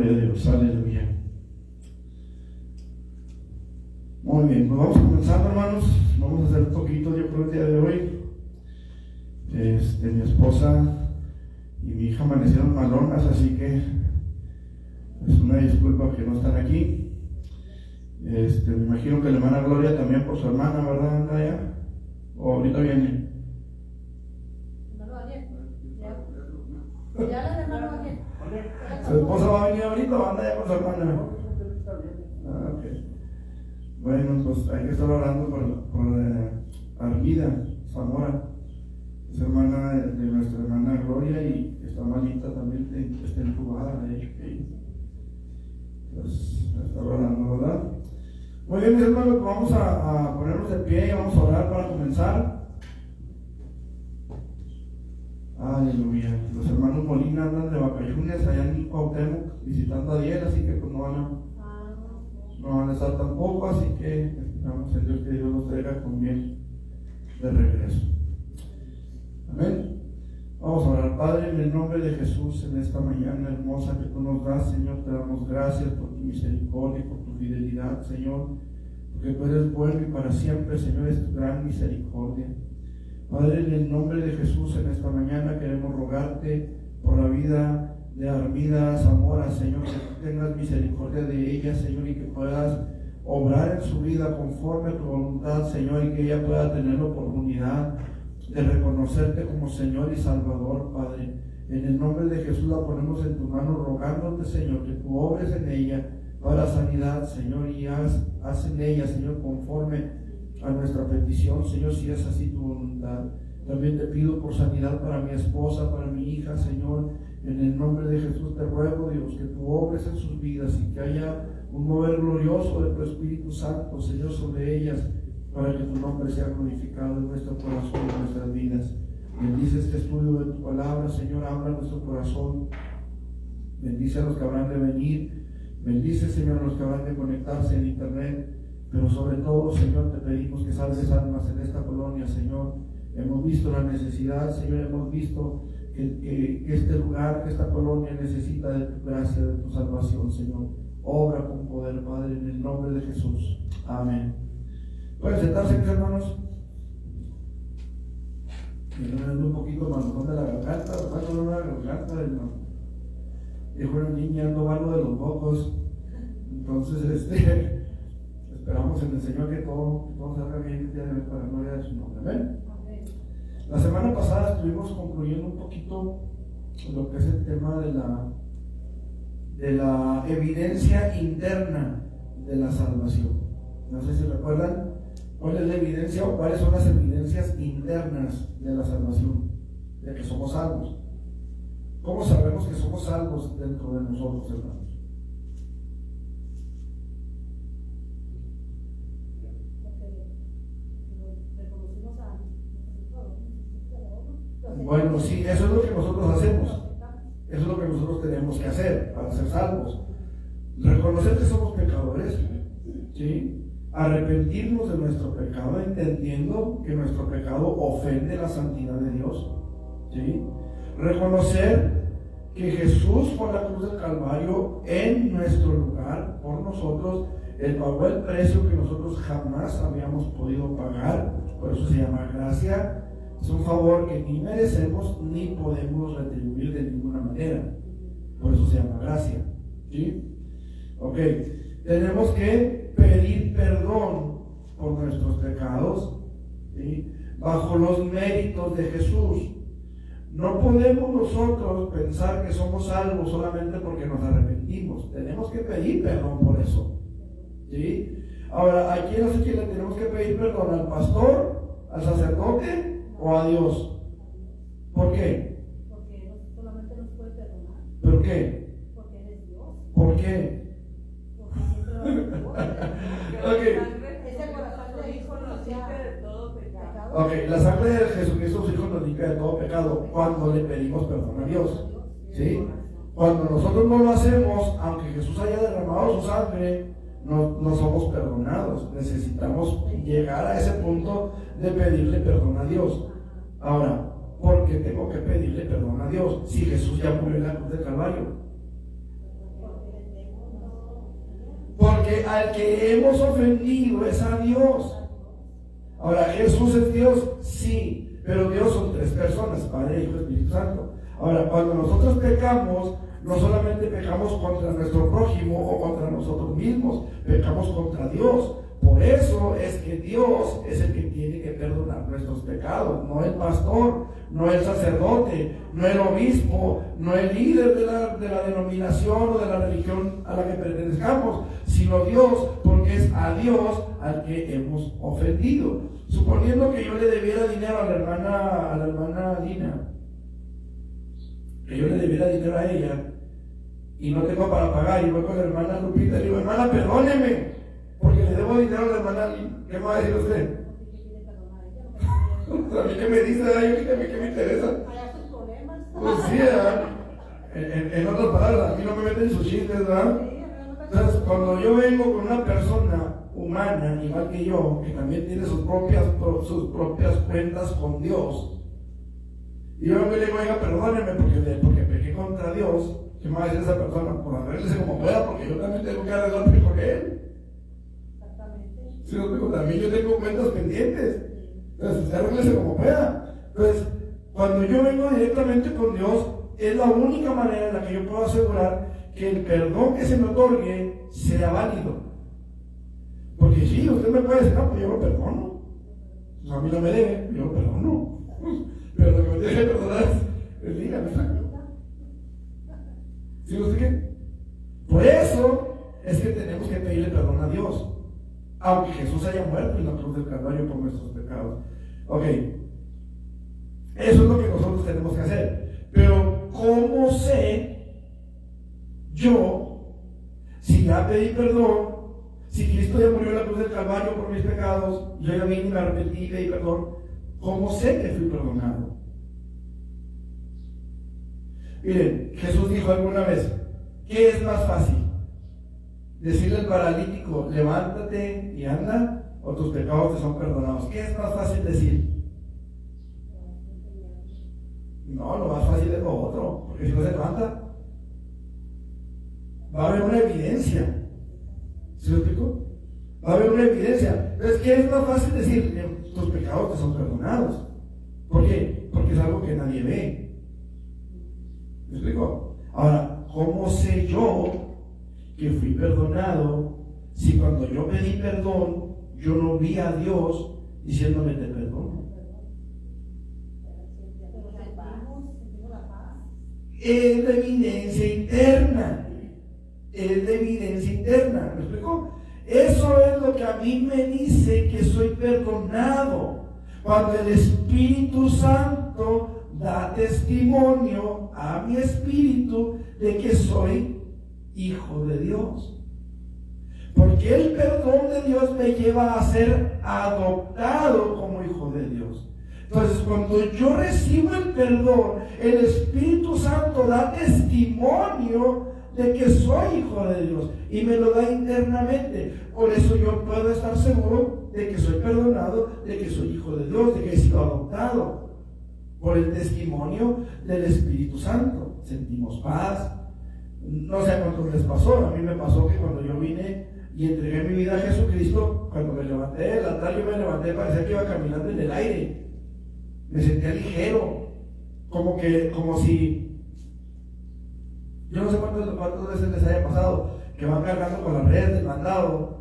Gloria a Dios, aleluya. Muy bien, pues vamos comenzando, hermanos. Vamos a hacer un poquito, yo creo, el día de hoy. Mi esposa y mi hija amanecieron malonas, así que es una disculpa que no están aquí. Me imagino que la hermana Gloria también por su hermana, ¿verdad, Andrea? ¿O ahorita viene? No lo ayer. Ya la hermana va bien. ¿Su esposa va a venir ahorita o anda ya con su hermana? Ah, ok. Bueno, pues hay que estar orando por Armida Zamora. Es hermana de nuestra hermana Gloria y está malita también, está entubada. Pues está orando, ¿verdad? Muy bien, mis hermanos, pues vamos a ponernos de pie y vamos a orar para comenzar. Aleluya. Los hermanos Molina andan de vacaciones allá en Cuauhtémoc visitando a Diel, así que pues no van a estar tampoco, así que esperamos en Dios que Dios los traiga con bien de regreso. Amén. Vamos a orar. Padre, en el nombre de Jesús, en esta mañana hermosa que tú nos das, Señor, te damos gracias por tu misericordia y por tu fidelidad, Señor, porque tú eres bueno y para siempre, Señor, es tu gran misericordia. Padre, en el nombre de Jesús, en esta mañana queremos rogarte por la vida de Armida Zamora, Señor, que tú tengas misericordia de ella, Señor, y que puedas obrar en su vida conforme a tu voluntad, Señor, y que ella pueda tener la oportunidad de reconocerte como Señor y Salvador, Padre. En el nombre de Jesús la ponemos en tu mano, rogándote, Señor, que tú obres en ella para sanidad, Señor, y haz en ella, Señor, conforme a nuestra petición, Señor, si es así tu voluntad. También te pido por sanidad para mi esposa, para mi hija, Señor. En el nombre de Jesús te ruego, Dios, que tú obres en sus vidas y que haya un mover glorioso de tu Espíritu Santo, Señor, sobre ellas, para que tu nombre sea glorificado en nuestro corazón y en nuestras vidas. Bendice este estudio de tu palabra, Señor, habla nuestro corazón. Bendice a los que habrán de venir. Bendice, Señor, a los que habrán de conectarse en internet. Pero sobre todo, Señor, te pedimos que salves almas en esta colonia, Señor. Hemos visto la necesidad, Señor, hemos visto que este lugar, que esta colonia necesita de tu gracia, de tu salvación, Señor. Obra con poder, Padre, en el nombre de Jesús. Amén. ¿Pueden sentarse, mis hermanos? Me ando un poquito malojón de la garganta, no la garganta, dijo una niña, ando malo de los mocos. Entonces, esperamos en el Señor que todo salga bien el día de hoy para la gloria de su nombre. Amén. La semana pasada estuvimos concluyendo un poquito lo que es el tema de la evidencia interna de la salvación. No sé si recuerdan cuál es la evidencia o cuáles son las evidencias internas de la salvación, de que somos salvos. ¿Cómo sabemos que somos salvos dentro de nosotros, hermanos? Bueno, sí, eso es lo que nosotros hacemos. Eso es lo que nosotros tenemos que hacer para ser salvos. Reconocer que somos pecadores, ¿sí? Arrepentirnos de nuestro pecado, entendiendo que nuestro pecado ofende la santidad de Dios, ¿sí? Reconocer que Jesús por la cruz del Calvario en nuestro lugar, por nosotros, Él pagó el precio que nosotros jamás habíamos podido pagar. Por eso se llama gracia. Es un favor que ni merecemos ni podemos retribuir de ninguna manera. Por eso se llama gracia, ¿sí? Ok, tenemos que pedir perdón por nuestros pecados, ¿sí? Bajo los méritos de Jesús. No podemos nosotros pensar que somos salvos solamente porque nos arrepentimos. Tenemos que pedir perdón por eso, ¿sí? Ahora, ¿a quién le tenemos que pedir perdón? ¿Al pastor? ¿Al sacerdote? ¿O a Dios? ¿Por qué? Porque solamente nos puede perdonar. ¿Por qué? Porque Él es Dios. ¿Por qué? Porque siempre va a ser Dios. Ok. Ese corazón de hijo nos limpia de todo pecado. Ok, la sangre de Jesucristo, su Hijo, nos limpia de todo pecado cuando le pedimos perdón a Dios, ¿sí? Cuando nosotros no lo hacemos, aunque Jesús haya derramado su sangre, no somos perdonados. Necesitamos llegar a ese punto de pedirle perdón a Dios. Ahora, ¿por qué tengo que pedirle perdón a Dios si Jesús ya murió en la cruz del Calvario? al que hemos ofendido es a Dios. Ahora, ¿Jesús es Dios? Sí, pero Dios son tres personas, Padre, Hijo y Espíritu Santo. Ahora, cuando nosotros pecamos, no solamente pecamos contra nuestro prójimo o contra nosotros mismos, pecamos contra Dios. Por eso es que Dios es el que tiene que perdonar nuestros pecados, no el pastor, no el sacerdote, no el obispo, no el líder de la denominación o de la religión a la que pertenezcamos, sino Dios, porque es a Dios al que hemos ofendido. Suponiendo que yo le debiera dinero a la hermana Dina, que yo le debiera dinero a ella y no tengo para pagar, y voy con la hermana Lupita y le digo, hermana, perdóneme, porque le debo dinero a la hermana Lina. ¿Qué me va a decir usted? A mí que me dice, ay, a mí que me interesa. Pues sí, en otras palabras, a mí no me meten sus chistes, ¿verdad? Entonces, cuando yo vengo con una persona humana, igual que yo, que también tiene sus propias cuentas con Dios, y yo le digo, oiga, perdóneme porque pequé contra Dios, ¿qué me va a decir esa persona? Pues arréglese como pueda, porque yo también tengo que arreglarme con él. Sí, también yo tengo cuentas pendientes. Entonces, arréglese como pueda. Entonces, cuando yo vengo directamente con Dios, es la única manera en la que yo puedo asegurar que el perdón que se me otorgue sea válido. Porque sí, usted me puede decir, no, pues yo lo perdono. Pues a mí no me debe, yo lo perdono. Pero lo que me tiene que perdonar es dígame. ¿Sí usted qué? Por eso es que tenemos que pedirle perdón a Dios. Aunque Jesús haya muerto en la cruz del Calvario por nuestros pecados. Ok. Eso es lo que nosotros tenemos que hacer. Pero, ¿cómo sé yo si ya pedí perdón? Si Cristo ya murió en la cruz del Calvario por mis pecados, yo ya vine y me arrepentí y pedí perdón, ¿cómo sé que fui perdonado? Miren, Jesús dijo alguna vez, ¿qué es más fácil? Decirle al paralítico, levántate y anda, o tus pecados te son perdonados. ¿Qué es más fácil decir? No, lo más fácil es lo otro, porque si no se levanta, va a haber una evidencia. ¿Sí lo explico? Va a haber una evidencia. Entonces, ¿qué es más fácil decir? Tus pecados te son perdonados. ¿Por qué? Porque es algo que nadie ve. ¿Me explico? Ahora, ¿cómo sé yo que fui perdonado si cuando yo pedí perdón yo no vi a Dios diciéndome te perdono? Es de evidencia interna. Es de evidencia interna. ¿Me explico? Eso es lo que a mí me dice que soy perdonado. Cuando el Espíritu Santo da testimonio a mi espíritu de que soy hijo de Dios. Porque el perdón de Dios me lleva a ser adoptado como hijo de Dios. Entonces, cuando yo recibo el perdón, el Espíritu Santo da testimonio de que soy hijo de Dios y me lo da internamente. Por eso yo puedo estar seguro de que soy perdonado, de que soy hijo de Dios, de que he sido adoptado por el testimonio del Espíritu Santo. Sentimos paz. No sé a cuántos les pasó, a mí me pasó que cuando yo vine y entregué mi vida a Jesucristo, cuando me levanté del altar, yo me levanté, parecía que iba caminando en el aire. Me sentía ligero, como si, yo no sé cuántas veces les haya pasado, que van cargando con las redes del mandado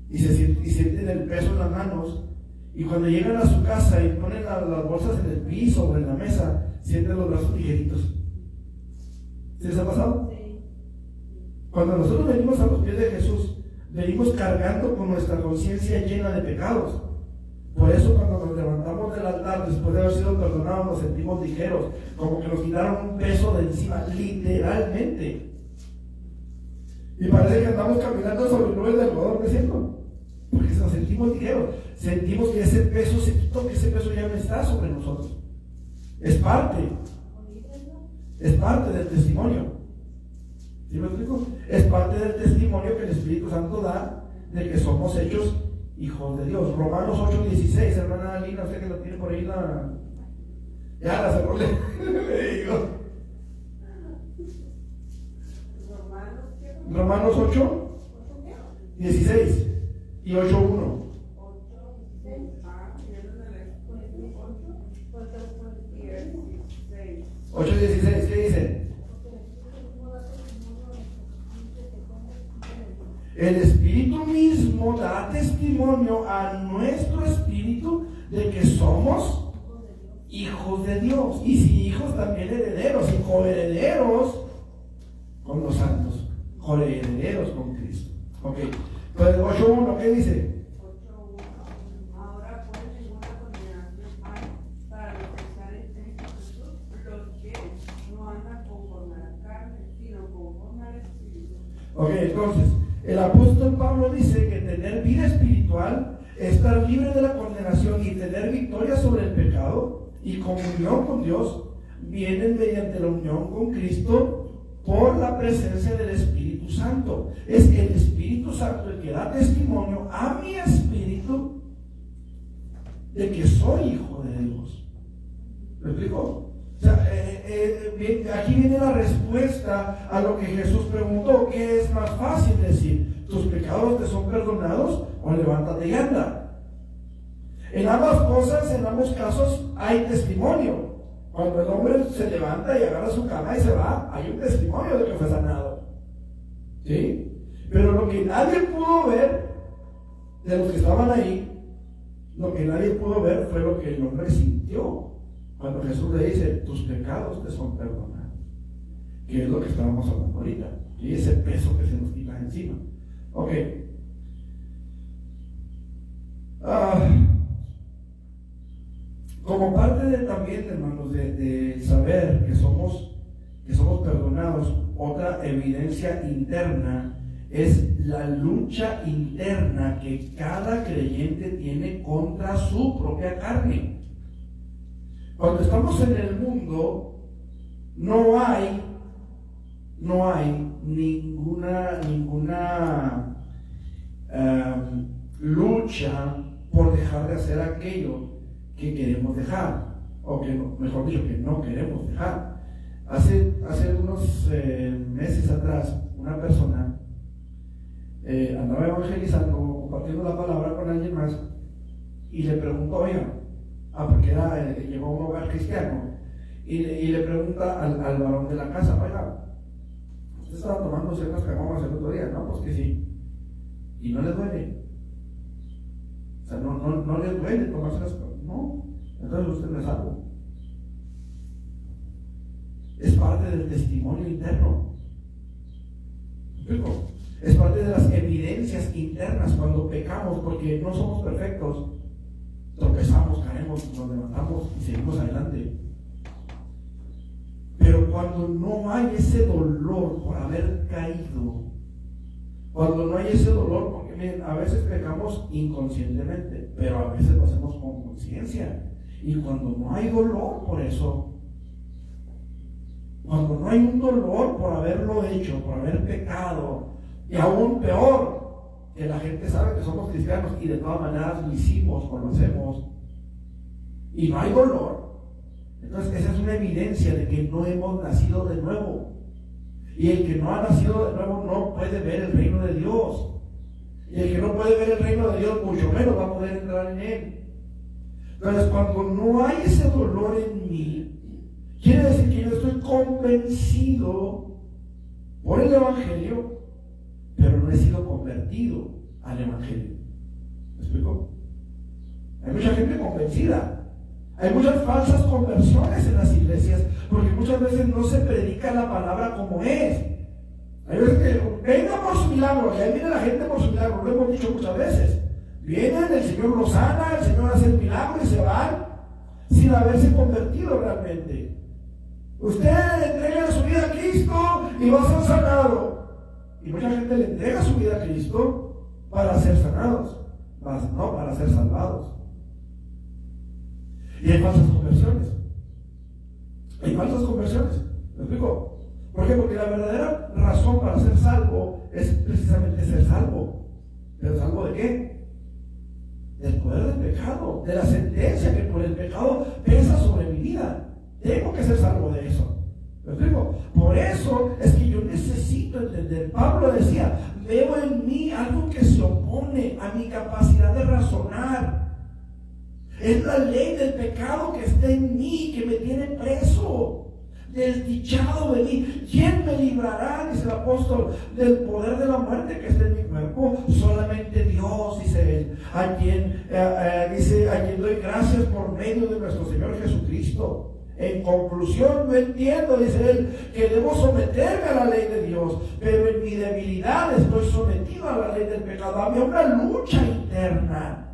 y sienten el peso en las manos, y cuando llegan a su casa y ponen las bolsas en el piso o en la mesa, sienten los brazos ligeritos. ¿Sí les ha pasado? Sí. Cuando nosotros venimos a los pies de Jesús, venimos cargando con nuestra conciencia llena de pecados. Por eso cuando nos levantamos del altar, después de haber sido perdonados, nos sentimos ligeros, como que nos quitaron un peso de encima, literalmente. Y parece que andamos caminando sobre nubes de algodón, ¿no es cierto? Porque nos sentimos ligeros, sentimos que ese peso se quitó, que ese peso ya no está sobre nosotros. Es parte del testimonio. ¿Sí me explico? Es parte del testimonio que el Espíritu Santo da de que somos hechos hijos de Dios. Romanos 8:16, hermana Lina, usted que lo tiene por ahí, ya la cerró, le digo. Romanos 8, 16 y 8:1. 8:16, ¿qué dice? El Espíritu mismo da testimonio a nuestro espíritu de que somos hijos de Dios. Y si hijos, también herederos y coherederos con los santos, coherederos con Cristo. Ok, entonces 8:1, ¿qué dice? 8:1. Ahora pues ninguna condenación hay para los que están en Cristo Jesús, los que no andan conforme a la carne, sino conforme al Espíritu. Ok, entonces el apóstol Pablo dice que tener vida espiritual, estar libre de la condenación y tener victoria sobre el pecado y comunión con Dios vienen mediante la unión con Cristo por la presencia del Espíritu Santo. Es el Espíritu Santo el que da testimonio a mi espíritu de que soy hijo de Dios. ¿Me explico? O sea, aquí viene la respuesta a lo que Jesús preguntó. ¿Qué es más fácil decir? ¿Tus pecados te son perdonados o levántate y anda? En ambas cosas, en ambos casos, hay testimonio. Cuando el hombre se levanta y agarra su cama y se va, hay un testimonio de que fue sanado. ¿Sí? Pero lo que nadie pudo ver de los que estaban ahí, lo que nadie pudo ver fue lo que el hombre sintió cuando Jesús le dice: tus pecados te son perdonados, que es lo que estábamos hablando ahorita, y ese peso que se nos quita encima. Ok. Como parte también, hermanos, de saber que somos perdonados, otra evidencia interna es la lucha interna que cada creyente tiene contra su propia carne. Cuando estamos en el mundo, no hay ninguna lucha por dejar de hacer aquello que queremos dejar, o que mejor dicho, que no queremos dejar. Hace unos meses atrás, una persona andaba evangelizando, compartiendo la palabra con alguien más, y le preguntó: oiga, porque llegó a un hogar cristiano, y le pregunta al varón de la casa: oiga, usted estaba tomándose unas caguamas el otro día, ¿no? Pues que sí. ¿Y no le duele? O sea, no le duele tomarse las caguamas. No, entonces usted no es salvo. Es parte del testimonio interno. ¿Explico? Es parte de las evidencias internas cuando pecamos, porque no somos perfectos. Tropezamos, caemos, nos levantamos y seguimos adelante. Pero cuando no hay ese dolor por haber caído, cuando no hay ese dolor, porque miren, a veces pecamos inconscientemente, pero a veces lo hacemos con conciencia. Y cuando no hay dolor por eso, cuando no hay un dolor por haberlo hecho, por haber pecado, y aún peor, que la gente sabe que somos cristianos y de todas maneras lo hicimos o lo hacemos, y no hay dolor, entonces esa es una evidencia de que no hemos nacido de nuevo. Y el que no ha nacido de nuevo no puede ver el reino de Dios. Y el que no puede ver el reino de Dios, mucho menos va a poder entrar en él. Entonces, cuando no hay ese dolor en mí, quiere decir que yo estoy convencido por el Evangelio, pero no he sido convertido al Evangelio. ¿Me explico? Hay mucha gente convencida. Hay muchas falsas conversiones en las iglesias, porque muchas veces no se predica la palabra como es. Hay veces que venga por su milagro, y ahí viene la gente por su milagro, lo hemos dicho muchas veces. Vienen, el Señor los sana, el Señor hace el milagro y se van sin haberse convertido realmente. Usted entrega su vida a Cristo y va a ser sanado. Y mucha gente le entrega su vida a Cristo para ser sanados, no para ser salvados. Y hay falsas conversiones. Hay falsas conversiones. ¿Me explico? ¿Por qué? Porque la verdadera razón para ser salvo es precisamente ser salvo. ¿Pero salvo de qué? Del poder del pecado, de la sentencia que por el pecado pesa sobre mi vida. Tengo que ser salvo de eso. ¿Me explico? Por eso es que yo necesito entender. Pablo decía: veo en mí algo que se opone a mi capacidad de razonar. Es la ley del pecado que está en mí, que me tiene preso. Desdichado de mí, ¿quién me librará, dice el apóstol, del poder de la muerte que está en mi cuerpo? Solamente Dios, dice él, a quien doy gracias por medio de nuestro Señor Jesucristo. En conclusión, no entiendo, dice él, que debo someterme a la ley de Dios, pero en mi debilidad estoy sometido a la ley del pecado. Había una lucha interna.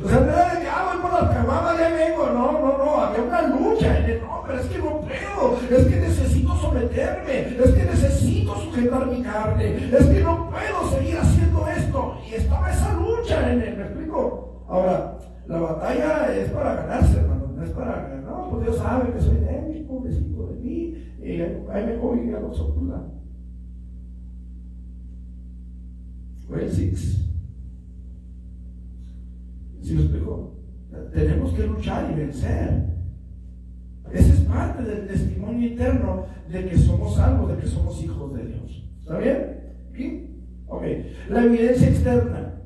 O sea, no era de que, voy por las caguamas, ya vengo. No, había una lucha en el pero es que no puedo, es que necesito someterme, es que necesito sujetar mi carne, es que no puedo seguir haciendo esto. Y estaba esa lucha en él, ¿me explico? Ahora, la batalla es para ganarse, hermano, no es para ganar. No, pues Dios sabe que soy débil, pobrecito de mí, y ahí me voy a los ocular. Well, 6. ¿Sí lo explico? Tenemos que luchar y vencer. Ese es parte del testimonio interno de que somos salvos, de que somos hijos de Dios. ¿Está bien? ¿Sí? Ok. La evidencia externa.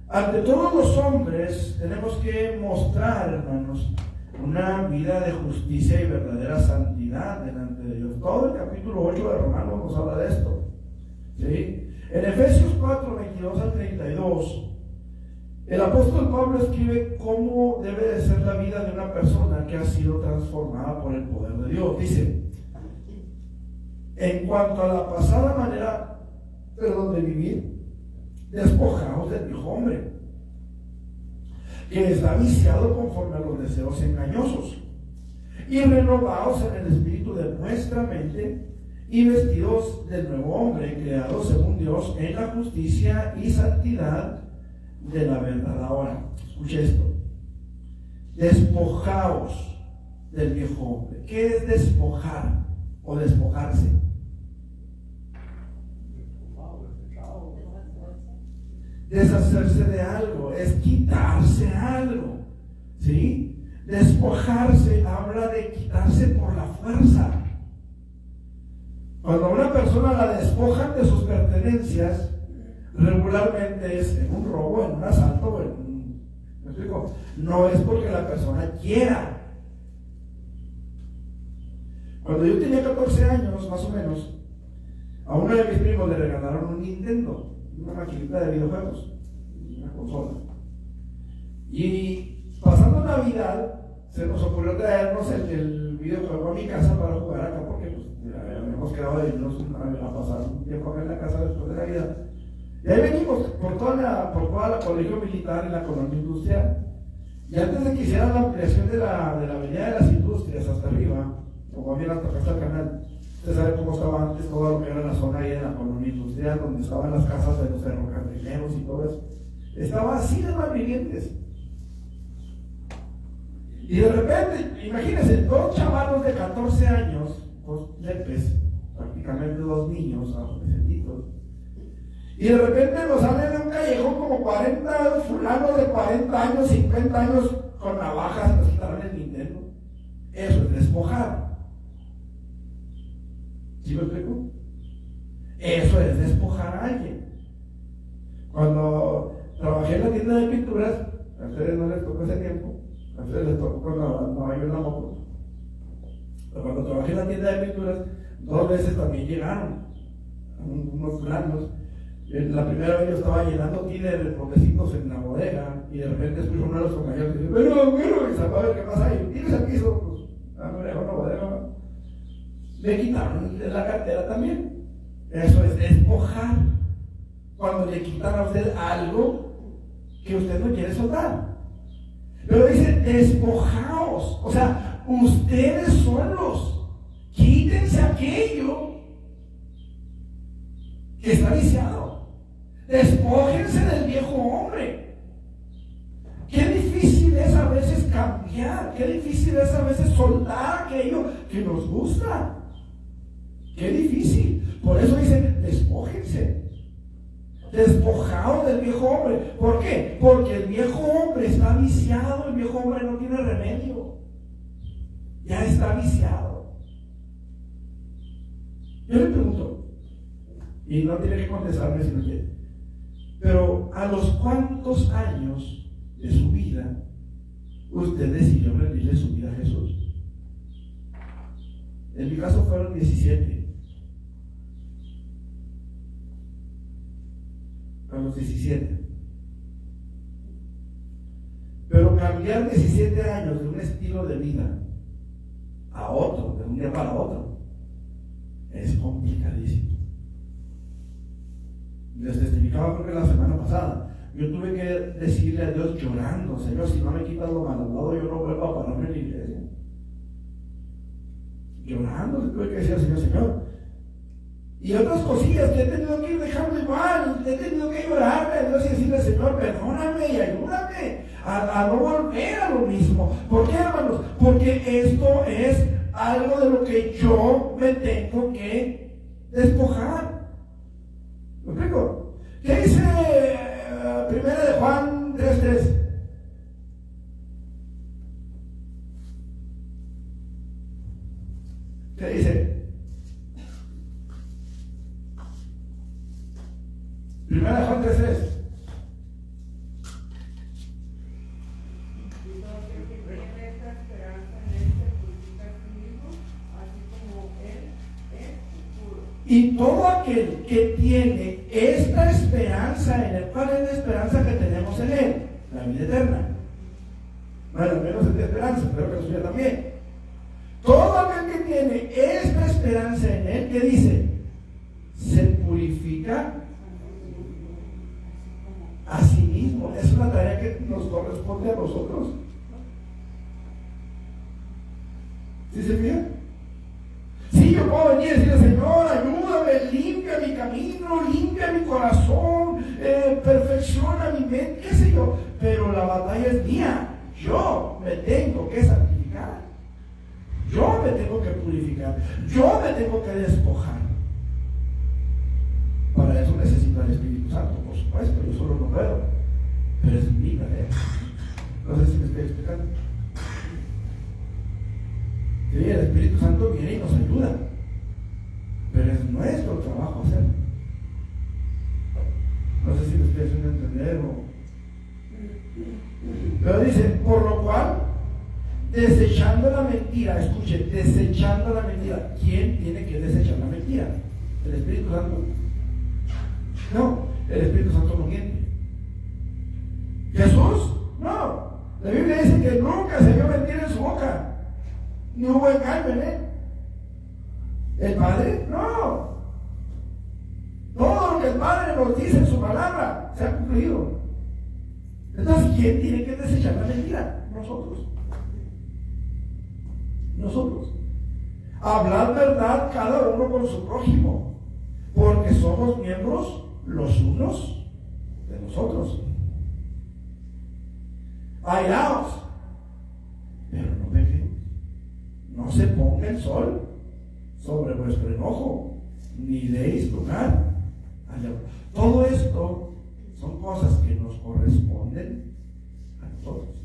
Ante todos los hombres tenemos que mostrar, hermanos, una vida de justicia y verdadera santidad delante de Dios. Todo el capítulo 8 de Romanos nos habla de esto. ¿Sí? En Efesios 4, 22 al 32, el apóstol Pablo escribe cómo debe de ser la vida de una persona que ha sido transformada por el poder de Dios. Dice, en cuanto a la pasada manera, de vivir, despojaos del viejo hombre, que está viciado conforme a los deseos engañosos, y renovaos en el espíritu de vuestra mente, y vestidos del nuevo hombre, creado según Dios en la justicia y santidad de la verdad. Ahora, escuche esto: despojaos del viejo hombre. ¿Qué es despojar o despojarse? Deshacerse de algo, es quitarse algo, ¿sí? Despojarse habla de quitarse por la fuerza. Cuando a una persona la despojan de sus pertenencias, regularmente es en un robo, en un asalto, ¿me explico? No es porque la persona quiera. Cuando yo tenía 14 años, más o menos, a uno de mis primos le regalaron un Nintendo, una maquinita de videojuegos, una consola. Y pasando Navidad, se nos ocurrió traernos el videojuego a mi casa para jugar acá, porque pues, habíamos quedado de irnos a pasar un tiempo acá en la casa después de Navidad. Y ahí venimos por toda la colegio militar y la colonia industrial. Y antes de que hicieran la ampliación de la avenida de las industrias hasta arriba, como bien hasta acá está el canal, usted sabe cómo estaba antes todo lo que era la zona ahí de la colonia industrial, donde estaban las casas de los ferrocarrileros y todo eso. Estaba así de malvivientes. Y de repente, imagínense, dos chavalos de 14 años, dos lepes, prácticamente dos niños, adolescentitos, y de repente nos salen en un callejón como 40 fulanos de 40 años, 50 años con navajas y nos quitaron el Nintendo. Eso es despojar. ¿Sí me explico? Eso es despojar a alguien. Cuando trabajé en la tienda de pinturas, a ustedes no les tocó ese tiempo, a ustedes les tocó cuando no hay una moto. Pero cuando trabajé en la tienda de pinturas, 2 veces también llegaron unos fulanos. La primera vez yo estaba llenando tiles de potecitos en la bodega y de repente escucho uno de los compañeros que dice, pero, y sacó a ver qué pasa ahí, tienes al piso, pues, me dejó en la bodega. Me quitaron de la cartera también. Eso es despojar. Cuando le quitan a usted algo que usted no quiere soltar. Pero dice, despojaos. O sea, ustedes solos, quítense aquello que está viciado. Despójense del viejo hombre. Qué difícil es a veces cambiar, qué difícil es a veces soltar aquello que nos gusta. Qué difícil. Por eso dice, despójense. Despojaos del viejo hombre. ¿Por qué? Porque el viejo hombre está viciado, el viejo hombre no tiene remedio. Ya está viciado. Yo le pregunto, y Y no tiene que contestarme si no quiere. Pero ¿a los cuántos años de su vida usted decidió rendirle su vida a Jesús? En mi caso fueron 17. A los 17. Pero cambiar 17 años de un estilo de vida a otro, de un día para otro, es complicadísimo. Les testificaba creo que la semana pasada. Yo tuve que decirle a Dios llorando: Señor, si no me quitas lo mal hablado, yo no vuelvo a pararme en la iglesia. Llorando le tuve que decir al Señor: Señor. Y otras cosillas que he tenido que ir dejando igual. He tenido que llorarle a Dios y decirle: Señor, perdóname y ayúdame a no volver a lo mismo. ¿Por qué, hermanos? Porque esto es algo de lo que yo me tengo que despojar. ¿Me explico? ¿Qué dice Primera de Juan 3:3? ¿Qué dice? Primera de Juan 3:3. Y todo aquel que tiene esta esperanza en él, ¿cuál es la esperanza que tenemos en él? La vida eterna. Bueno, al menos es de esperanza, espero que la suya también. Todo aquel que tiene esta esperanza en él, ¿qué dice? Se purifica a sí mismo. Es una tarea que nos corresponde a nosotros. ¿Sí se fijan? Sí, yo puedo venir y decirle: Señor, ayúdame, limpia mi camino, limpia mi corazón, perfecciona mi mente, qué sé yo. Pero la batalla es mía. Yo me tengo que santificar. Yo me tengo que purificar. Yo me tengo que despojar. Para eso necesito al Espíritu Santo, por supuesto. Yo solo no puedo. Pero es mi tarea. No sé si me estoy explicando. Sí, el Espíritu Santo viene y nos ayuda, pero es nuestro trabajo hacerlo. No sé si lo estoy haciendo entender pero dice: por lo cual, desechando la mentira. Escuche, desechando la mentira. ¿Quién tiene que desechar la mentira? ¿El Espíritu Santo? No, el Espíritu Santo no miente. ¿Jesús? No. La Biblia dice que nunca se vio mentira en su boca. No hubo engaño en él. ¿El Padre? No. Todo lo que el Padre nos dice en su palabra se ha cumplido. Entonces, ¿quién tiene que desechar la mentira? Nosotros. Nosotros. Hablar verdad cada uno con su prójimo, porque somos miembros los unos de los otros. Airaos, pero no pequéis. No se ponga el sol sobre vuestro enojo, ni deis lugar. Todo esto son cosas que nos corresponden a nosotros.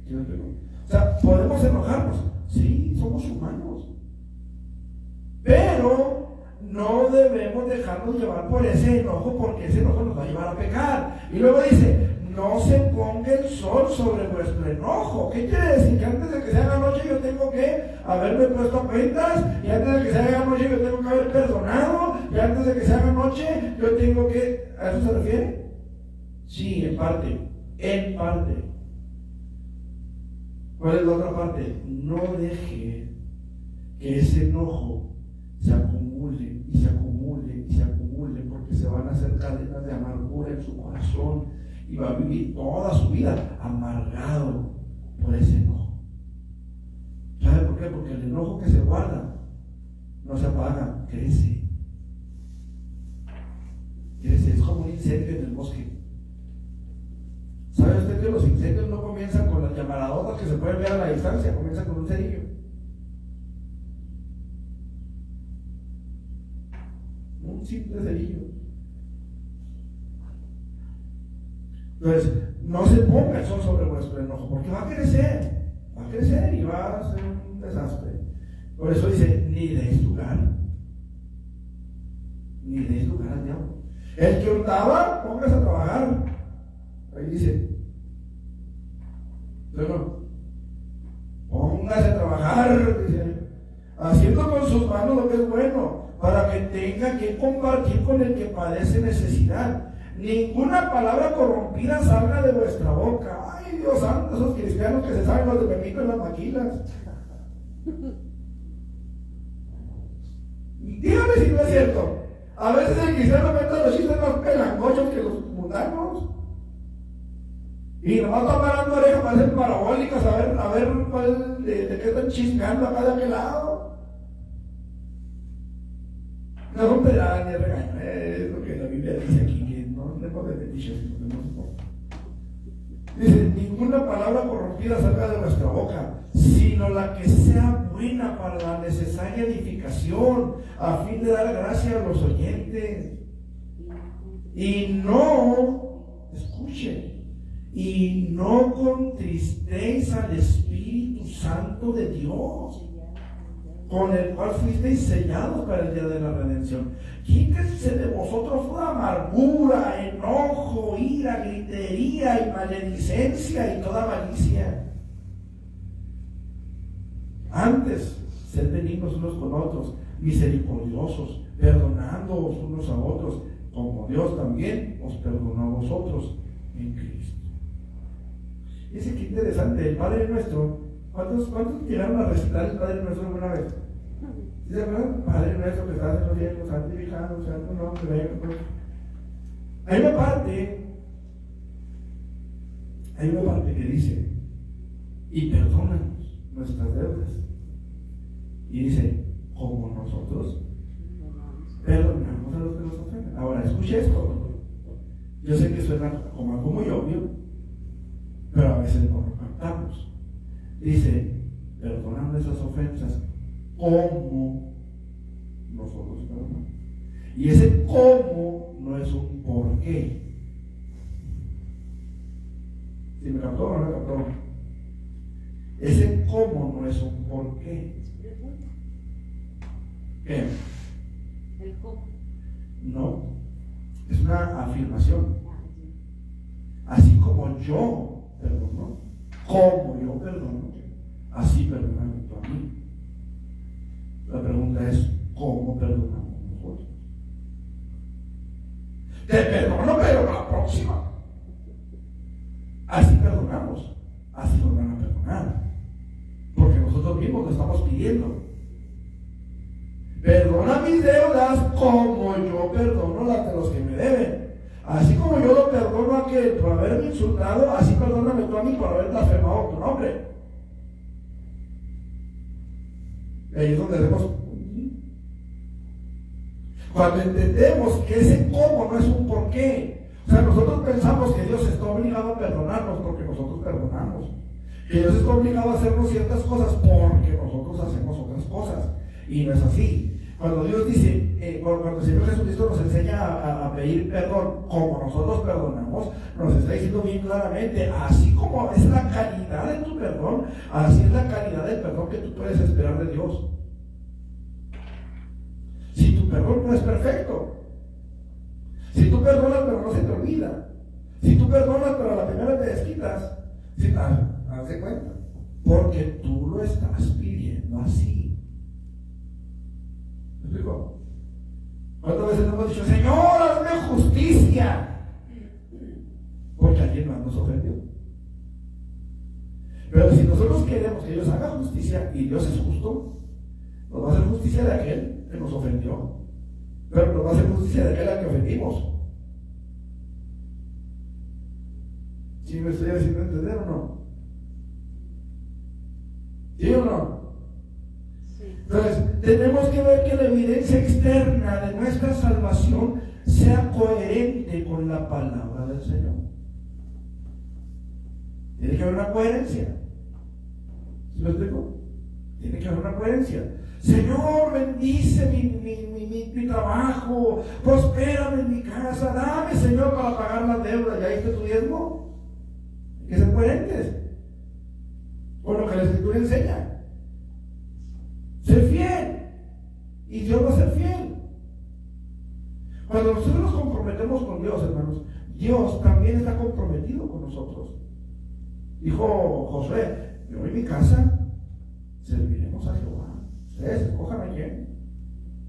¿Sí me explico? O sea, podemos enojarnos, sí, somos humanos, pero no debemos dejarnos llevar por ese enojo, porque ese enojo nos va a llevar a pecar. Y luego dice: no se ponga el sol sobre vuestro enojo. ¿Qué quiere decir? Que antes de que se haga noche yo tengo que haberme puesto cuentas, y antes de que se haga noche yo tengo que haber perdonado, y antes de que se haga noche yo tengo que... ¿A eso se refiere? Sí, en parte. En parte. ¿Cuál es la otra parte? No deje que ese enojo se acumule y se acumule y se acumule, porque se van a hacer cadenas de amargura en su corazón y va a vivir toda su vida amargado por ese enojo. ¿Sabe por qué? Porque el enojo que se guarda no se apaga, crece. Crece, es como un incendio en el bosque. ¿Sabe usted que los incendios no comienzan con las llamaradotas que se pueden ver a la distancia? Comienzan con un cerillo. Un simple cerillo. Entonces, no se ponga el sol sobre vuestro enojo, porque va a crecer y va a ser un desastre. Por eso dice: ni deis lugar. ni deis lugar al diablo. El que hurtaba, póngase a trabajar. Ahí dice, bueno, póngase a trabajar, dice, haciendo con sus manos lo que es bueno, para que tenga que compartir con el que padece necesidad. Ninguna palabra corrompida salga de vuestra boca. Ay, Dios santo, esos cristianos que se saben los de Pepito en las maquilas. Dígame si no es cierto. A veces el cristiano mete los chistes más pelangochos que los mundanos. Y nomás están parando orejas, parecen parabólicas, a ver cuál, de qué están chismeando acá de aquel lado. No romperán ni regaño, es lo que la Biblia dice aquí, que no tenemos de fetiches, no tenemos. Dice, ninguna palabra corrompida salga de nuestra boca, sino la que sea buena para la necesaria edificación, a fin de dar gracia a los oyentes. Y no, escuchen, y no contristéis al Espíritu Santo de Dios, con el cual fuisteis sellados para el día de la redención. Quítese de vosotros toda amargura, enojo, ira, gritería y maledicencia y toda malicia. Antes, sed benignos unos con otros, misericordiosos, perdonándoos unos a otros, como Dios también os perdonó a vosotros en Cristo. Dice que interesante, el Padre Nuestro. ¿Cuántos llegaron a recitar el Padre Nuestro alguna vez? ¿Sí se acuerdan? Padre Nuestro que estás en los cielos, santificado sea tu nombre, venga. Hay una parte que dice, y perdónanos nuestras deudas. Y dice, como nosotros perdonamos a los que nos ofenden. Ahora, escuche esto. Yo sé que suena como algo muy obvio, pero a veces no lo captamos. Dice, perdonad nuestras ofensas como nosotros perdonamos. Y ese cómo no es un por qué. ¿Sí me captó o no me captó? Ese cómo no es un por qué. ¿Qué? El cómo. No, es una afirmación. Así como yo perdono, como yo perdono, así perdoname tú a mí. La pregunta es, ¿cómo perdonamos nosotros? Te perdono, pero la próxima. Así perdonamos, así nos van a perdonar. Porque nosotros mismos lo estamos pidiendo. Perdona mis deudas como yo perdono las de los que me deben. Así como yo lo perdono a aquel por haberme insultado, así perdóname tú a mí por haber blasfemado tu nombre. Ahí es donde vemos. Cuando entendemos que ese cómo no es un por qué. O sea, nosotros pensamos que Dios está obligado a perdonarnos porque nosotros perdonamos. Que Dios está obligado a hacernos ciertas cosas porque nosotros hacemos otras cosas. Y no es así. Cuando Dios dice, cuando el Señor Jesucristo nos enseña a pedir perdón como nosotros perdonamos, nos está diciendo bien claramente, así como es la calidad de tu perdón, así es la calidad del perdón que tú puedes esperar de Dios. Si tu perdón no es perfecto, si tú perdonas pero no se te olvida, si tú perdonas pero a la primera te desquitas, haz de cuenta, porque tú lo estás pidiendo así. ¿Me explico? ¿Cuántas veces hemos dicho, Señor, hazme justicia? Porque alguien más nos ofendió. Pero si nosotros queremos que Dios haga justicia y Dios es justo, nos va a hacer justicia de aquel que nos ofendió, pero nos va a hacer justicia de aquel al que ofendimos. ¿Sí me estoy haciendo entender o no? ¿Sí o no? Entonces, tenemos que ver que la evidencia externa de nuestra salvación sea coherente con la palabra del Señor. Tiene que haber una coherencia. ¿Sí lo explico? Tiene que haber una coherencia. Señor, bendice mi trabajo, prospérame en mi casa, dame, Señor, para pagar las deudas. ¿Ya viste tu diezmo? Hay que ser coherentes con lo que la Escritura enseña. Ser fiel. Y Dios va a ser fiel. Dios también está comprometido con nosotros. Dijo Josué: yo y mi casa serviremos a Jehová. Ustedes escojan a quién,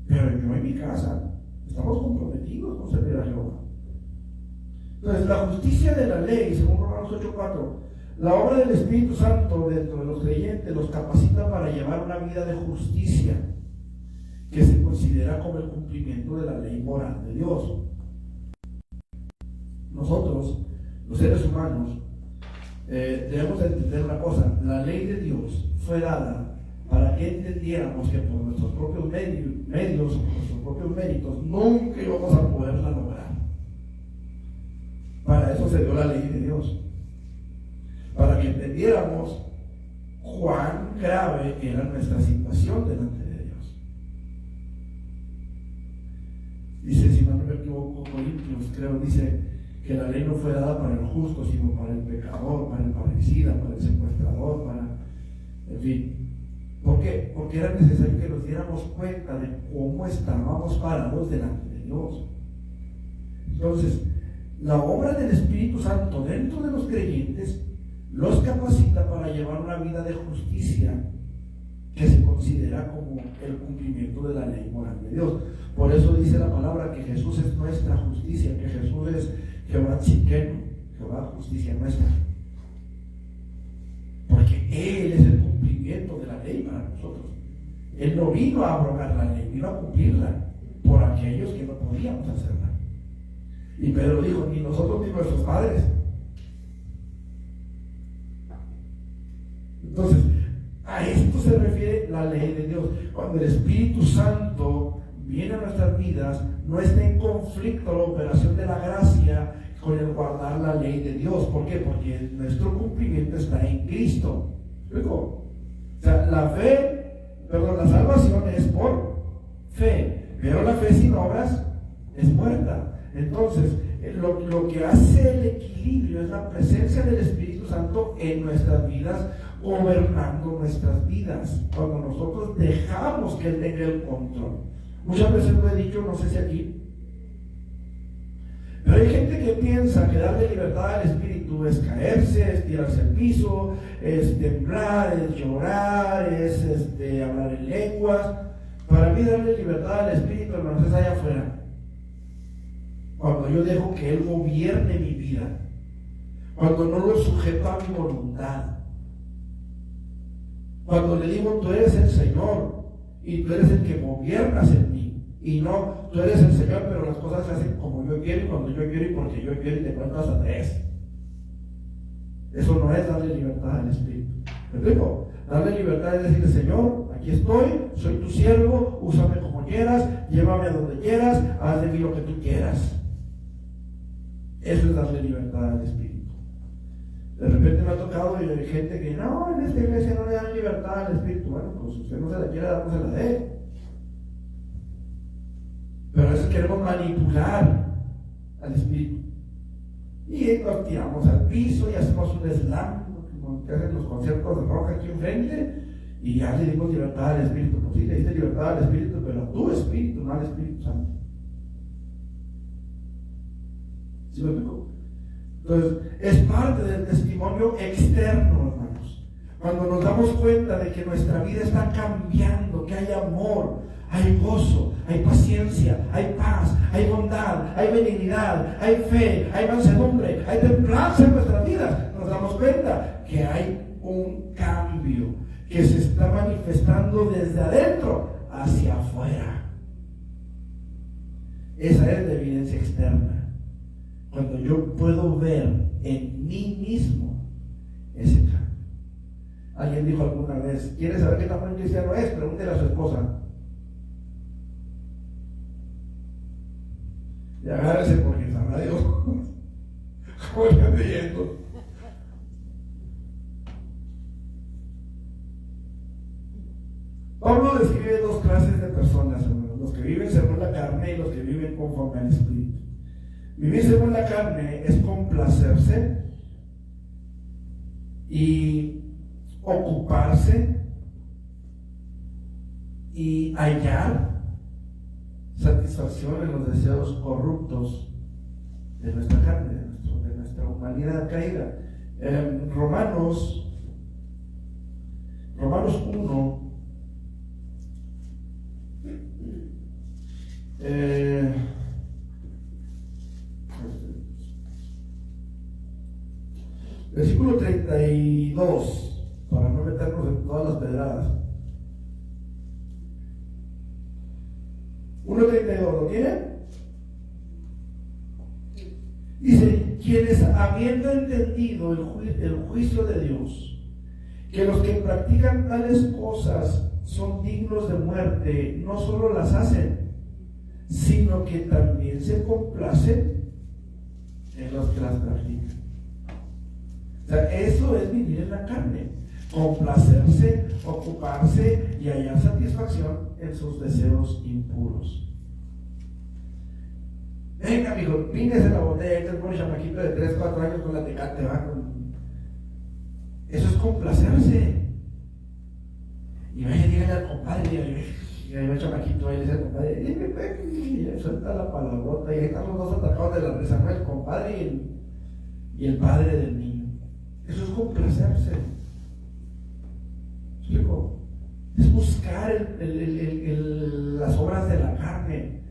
pero yo y mi casa estamos comprometidos con servir a Jehová. Entonces, la justicia de la ley, según Romanos 8:4, la obra del Espíritu Santo dentro de los creyentes los capacita para llevar una vida de justicia que se considera como el cumplimiento de la ley moral de Dios. Nosotros, los seres humanos, debemos entender una cosa: la ley de Dios fue dada para que entendiéramos que por nuestros propios medios, por nuestros propios méritos, nunca íbamos a poderla lograr. Para eso se dio la ley de Dios, para que entendiéramos cuán grave era nuestra situación delante de Dios. Dice, si no me equivoco, Corintios, creo, dice que la ley no fue dada para el justo, sino para el pecador, para el parricida, para el secuestrador, en fin. ¿Por qué? Porque era necesario que nos diéramos cuenta de cómo estábamos parados delante de Dios. Entonces, la obra del Espíritu Santo dentro de los creyentes los capacita para llevar una vida de justicia que se considera como el cumplimiento de la ley moral de Dios. Por eso dice la palabra que Jesús es nuestra justicia, que Jesús es Jehová Tzidkenu, Jehová justicia nuestra. Porque Él es el cumplimiento de la ley para nosotros. Él no vino a abrogar la ley, vino a cumplirla por aquellos que no podíamos hacerla. Y Pedro dijo: ni nosotros ni nuestros padres. Entonces, a esto se refiere la ley de Dios. Cuando el Espíritu Santo viene a nuestras vidas, no está en conflicto la operación de la gracia con el guardar la ley de Dios. ¿Por qué? Porque nuestro cumplimiento está en Cristo. ¿Explico? O sea, la salvación es por fe, pero la fe sin obras es muerta. Entonces, lo que hace el equilibrio es la presencia del Espíritu Santo en nuestras vidas, gobernando nuestras vidas. Cuando nosotros dejamos que Él tenga el control. Muchas veces lo he dicho, no sé si aquí, pero hay gente que piensa que darle libertad al Espíritu es caerse, es tirarse al piso, es temblar, es llorar, es hablar en lenguas. Para mí, darle libertad al Espíritu, hermanos, es allá afuera. Cuando yo dejo que Él gobierne mi vida, cuando no lo sujeto a mi voluntad, cuando le digo: tú eres el Señor y tú eres el que gobiernas en mí, y no, tú eres el Señor, pero las cosas se hacen como yo quiero y cuando yo quiero y porque yo quiero, y te cuento hasta 3. Eso no es darle libertad al Espíritu. ¿Me explico? Darle libertad es decirle: Señor, aquí estoy, soy tu siervo, úsame como quieras, llévame a donde quieras, haz de mí lo que tú quieras. Eso es darle libertad al Espíritu. De repente me ha tocado y hay gente que no, en esta iglesia no le dan libertad al Espíritu. Bueno, pues si usted no se la quiere dar, pues se la dé. Pero a veces queremos manipular al Espíritu y nos tiramos al piso y hacemos un slam, como que hacen los conciertos de rock aquí enfrente, y ya le dimos libertad al Espíritu. Pues sí, le diste libertad al Espíritu, pero a tu Espíritu, no al Espíritu Santo. ¿Sí me explico? Entonces, es parte del testimonio externo, hermanos. Cuando nos damos cuenta de que nuestra vida está cambiando, que hay amor, hay gozo, hay paciencia, hay paz, hay bondad, hay benignidad, hay fe, hay mansedumbre, hay templanza en nuestras vidas, nos damos cuenta que hay un cambio que se está manifestando desde adentro hacia afuera. Esa es la evidencia externa. Cuando yo puedo ver en mí mismo ese cambio. Alguien dijo alguna vez: ¿quiere saber qué tan buen cristiano es? Pregúntele a su esposa. Y agárrese porque sabrá Dios cómo le ande yendo. Pablo describe 2 clases de personas, hermanos: los que viven según la carne y los que viven conforme al Espíritu. Vivir según la carne es complacerse y ocuparse y hallar satisfacción en los deseos corruptos de nuestra carne, de nuestra humanidad caída. Romanos 1, versículo 32, para no meternos en todas las pedradas. 1:32, ¿lo tienen? Dice: quienes habiendo entendido el juicio de Dios, que los que practican tales cosas son dignos de muerte, no solo las hacen, sino que también se complacen en los que las practican. O sea, eso es vivir en la carne, complacerse, ocuparse y hallar satisfacción en sus deseos impuros. Venga, amigo, pínese la botella, este es un chamaquito de 3, 4 años con la Tecate, ¿va? Eso es complacerse. Y vaya, dígale al compadre, y ahí va el chamaquito, ahí le dice al compadre, y suelta la palabrota, y ahí están los dos atacados de la risa, ¿no? El compadre y el padre del niño. Eso es complacerse. ¿Explico? Es buscar las obras de la carne.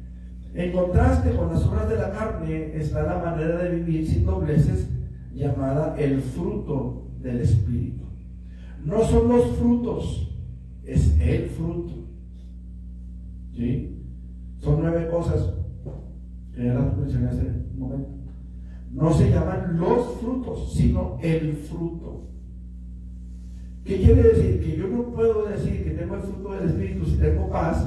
En contraste con las obras de la carne está la manera de vivir sin dobleces, llamada el fruto del Espíritu. No son los frutos, es el fruto. ¿Sí? Son 9 cosas que ya las mencioné hace un momento. No se llaman los frutos, sino el fruto. ¿Qué quiere decir? Que yo no puedo decir que tengo el fruto del Espíritu si tengo paz,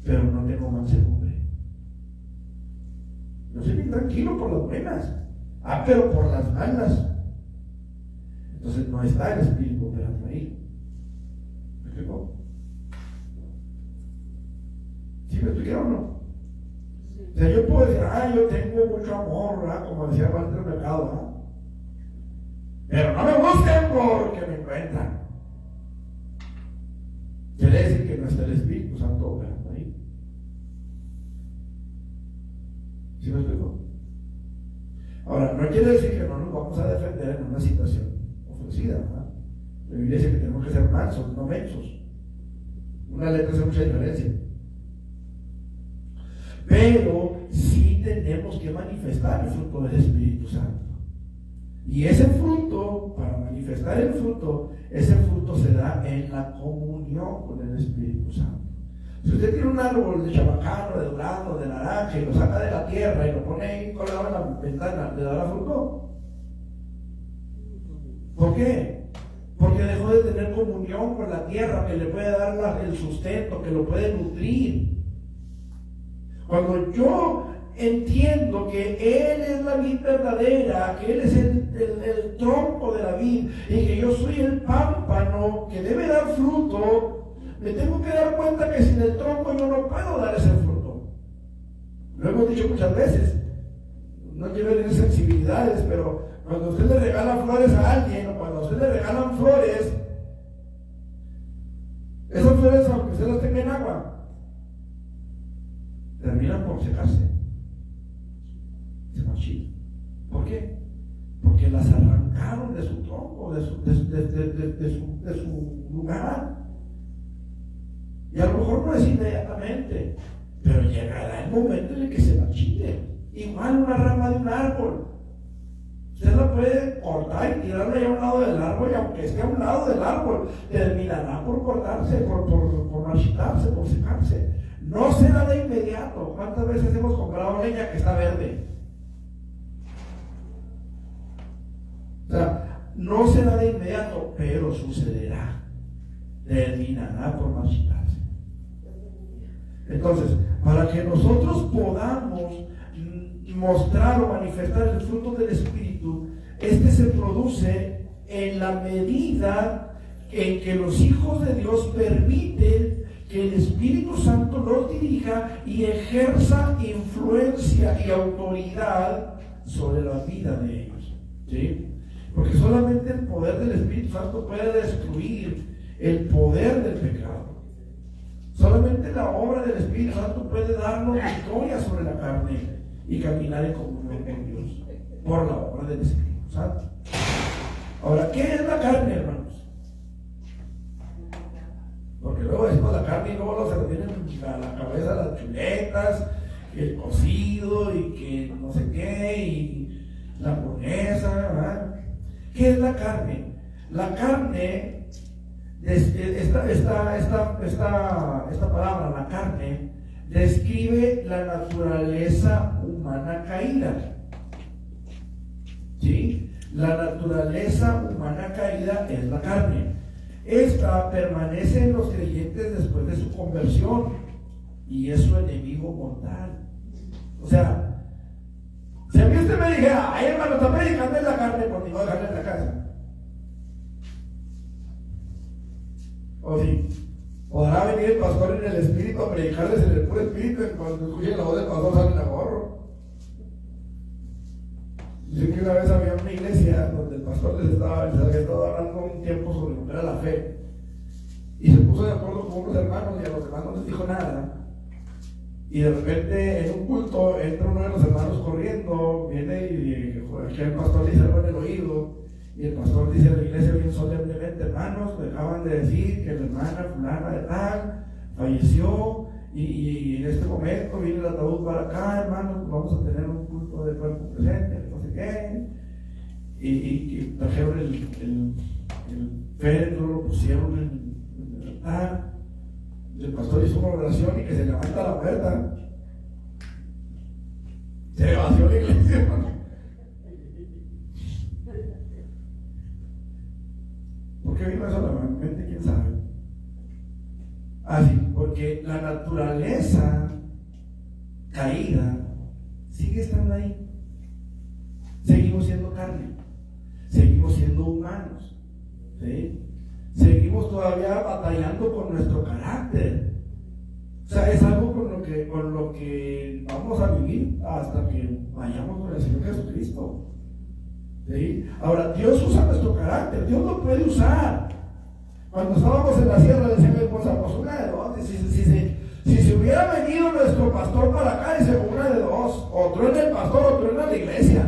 pero no tengo mansedumbre. Yo soy bien tranquilo por las buenas, pero por las malas. Entonces no está el Espíritu operando ahí. ¿Me explico? ¿Sí me expliqué o no? O sea, yo puedo decir, yo tengo mucho amor, ¿verdad? Como decía Walter Mercado, ¿verdad? Pero no me busquen porque me encuentran. Quiere decir que no está el Espíritu Santo operando ahí. ¿Sí me explico? Ahora, no quiere decir que no nos vamos a defender en una situación ofrecida, ¿verdad? La Biblia dice que tenemos que ser mansos, no mensos. Una letra hace mucha diferencia. Pero sí tenemos que manifestar el fruto del Espíritu Santo. Y ese fruto, para manifestar el fruto, ese fruto se da en la comunión con el Espíritu Santo. Si usted tiene un árbol de chabacano, de durazno, de naranja y lo saca de la tierra y lo pone ahí colgado en la ventana, ¿le dará fruto? ¿Por qué? Porque dejó de tener comunión con la tierra que le puede dar el sustento, que lo puede nutrir. Cuando yo entiendo que Él es la vid verdadera, que Él es el tronco de la vid y que yo soy el pámpano que debe dar fruto, me tengo que dar cuenta que sin el tronco yo no puedo dar ese fruto. Lo hemos dicho muchas veces, no quiero tener sensibilidades, pero cuando usted le regala flores a alguien o cuando a usted le regalan flores, esas flores, aunque usted las tenga en agua, terminan por secarse, se marchitan. ¿Por qué? Porque las arrancaron de su tronco, de su lugar. Y a lo mejor no es inmediatamente, pero llegará el momento en el que se marchite. Igual una rama de un árbol, usted la puede cortar y tirarla ya a un lado del árbol, y aunque esté a un lado del árbol, terminará por cortarse, por marchitarse, por secarse. No será de inmediato. ¿Cuántas veces hemos comprado leña que está verde? O sea, no será de inmediato, pero sucederá. Terminará por marchitarse. Entonces, para que nosotros podamos mostrar o manifestar el fruto del Espíritu, este se produce en la medida en que los hijos de Dios permiten que el Espíritu Santo los dirija y ejerza influencia y autoridad sobre la vida de ellos. ¿Sí? Porque solamente el poder del Espíritu Santo puede destruir el poder del pecado. Solamente la obra del Espíritu Santo puede darnos victoria sobre la carne y caminar en comunión con Dios por la obra del Espíritu Santo. Ahora, ¿qué es la carne, hermanos? Porque luego decimos la carne y luego se nos vienen a la cabeza las chuletas, el cocido y que no sé qué, y la hamburguesa, ¿verdad? ¿Qué es la carne? La carne, esta palabra, la carne, describe la naturaleza humana caída. ¿Sí? La naturaleza humana caída es la carne. Esta permanece en los creyentes después de su conversión y es su enemigo mortal. O sea, si a mí usted me dijera, ay hermano, está predicando en la carne, pues ni voy a dejarle en la casa. O si podrá venir el pastor en el espíritu a predicarles en el puro espíritu, y cuando escuchen la voz del pastor salen a gorro. Yo que una vez había una iglesia donde el pastor les había estado hablando un tiempo sobre lo que era la fe, y se puso de acuerdo con unos hermanos y a los demás no les dijo nada, y de repente en un culto entra uno de los hermanos corriendo, viene y aquí el pastor le dice algo en el oído, y el pastor dice a la iglesia bien solemnemente: hermanos, me acaban de decir que la hermana fulana de tal falleció, y en este momento viene el ataúd para acá, hermanos, vamos a tener un culto de cuerpo presente, no sé qué, y trajeron el féretro, lo pusieron en el altar, el pastor hizo una oración y que se levanta la puerta, se vació la iglesia, hermano. ¿Por qué vino eso a la mente? ¿Quién sabe? Así, porque la naturaleza caída sigue estando ahí. Seguimos siendo carne, seguimos siendo humanos, ¿sí? Seguimos todavía batallando con nuestro carácter. O sea, es algo con lo que vamos a vivir hasta que vayamos con el Señor Jesucristo. ¿Sí? Ahora, Dios usa nuestro carácter, Dios lo puede usar. Cuando estábamos en la sierra, decía mi esposa, pues una de dos, si se hubiera venido nuestro pastor para acá, dice, una de dos, o truena el pastor o truena la iglesia.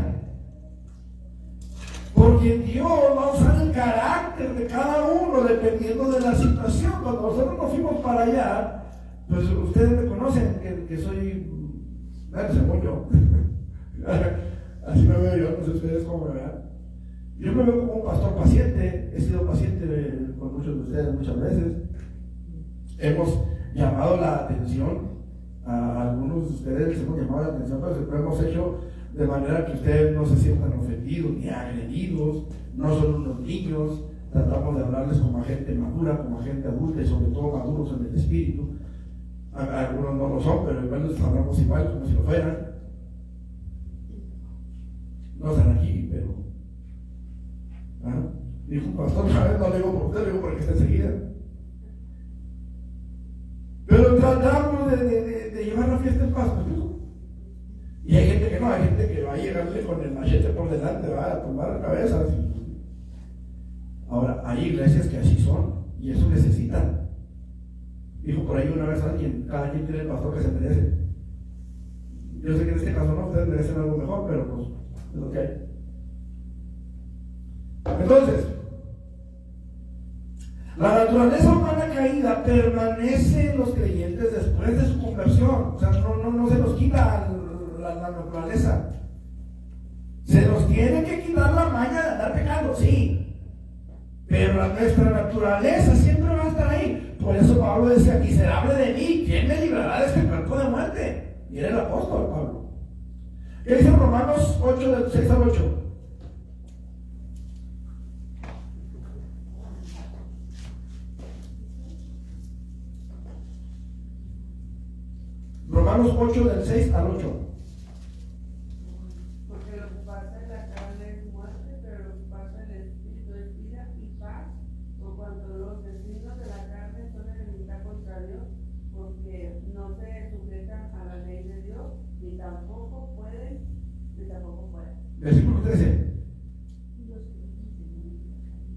Porque Dios va a usar el carácter de cada uno dependiendo de la situación. Cuando nosotros nos fuimos para allá, pues ustedes me conocen que soy, bueno, según yo, así me veo yo, no sé ustedes cómo me vean. Yo me veo como un pastor paciente, he sido paciente con muchos de ustedes muchas veces. Hemos llamado la atención a algunos de ustedes, les hemos llamado la atención, pero siempre hemos hecho de manera que ustedes no se sientan ofendidos ni agredidos, no son unos niños, tratamos de hablarles como a gente madura, como a gente adulta y sobre todo maduros en el espíritu. Algunos no lo son, pero igual les hablamos igual como si lo fueran. No están aquí, pero dijo un pastor una vez, no le digo por usted, le digo porque está enseguida. Pero tratamos de llevar la fiesta en paz, ¿no? Y hay gente que no, hay gente que va a llegarle con el machete por delante, va a tumbar cabezas. Ahora, hay iglesias que así son, y eso necesitan. Dijo por ahí una vez alguien, cada quien tiene el pastor que se merece. Yo sé que en este caso no, ustedes merecen algo mejor, pero pues es lo que hay. Entonces, la naturaleza humana caída permanece en los creyentes después de su conversión. O sea, no se nos quita la naturaleza. Se nos tiene que quitar la maña de andar pecando, sí, pero nuestra naturaleza siempre va a estar ahí. Por eso Pablo decía: miserable de mí, ¿quién me librará de este cuerpo de muerte? Y era el apóstol Pablo. ¿Qué dice Romanos 8, del 6 al 8? Romanos 8, del 6 al 8. Porque lo que pasa en la carne es muerte, pero lo que pasa en el espíritu es vida y paz, por cuanto los designios de la carne son enemistad contra Dios, porque no se sujetan a la ley de Dios, ni tampoco pueden. Versículo 13.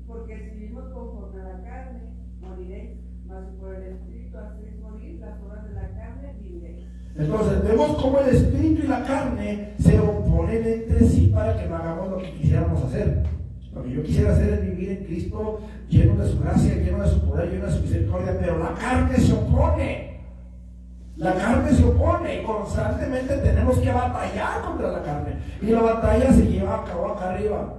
Porque si vivimos conforme a la carne, moriréis, mas si por el espíritu hacéis morir las obras de la carne, viviréis. Entonces, vemos cómo el espíritu y la carne se oponen entre sí para que no hagamos lo que quisiéramos hacer. Lo que yo quisiera hacer es vivir en Cristo lleno de su gracia, lleno de su poder, lleno de su misericordia, pero la carne se opone. La carne se opone y constantemente tenemos que batallar contra la carne. Y la batalla se lleva a cabo acá arriba,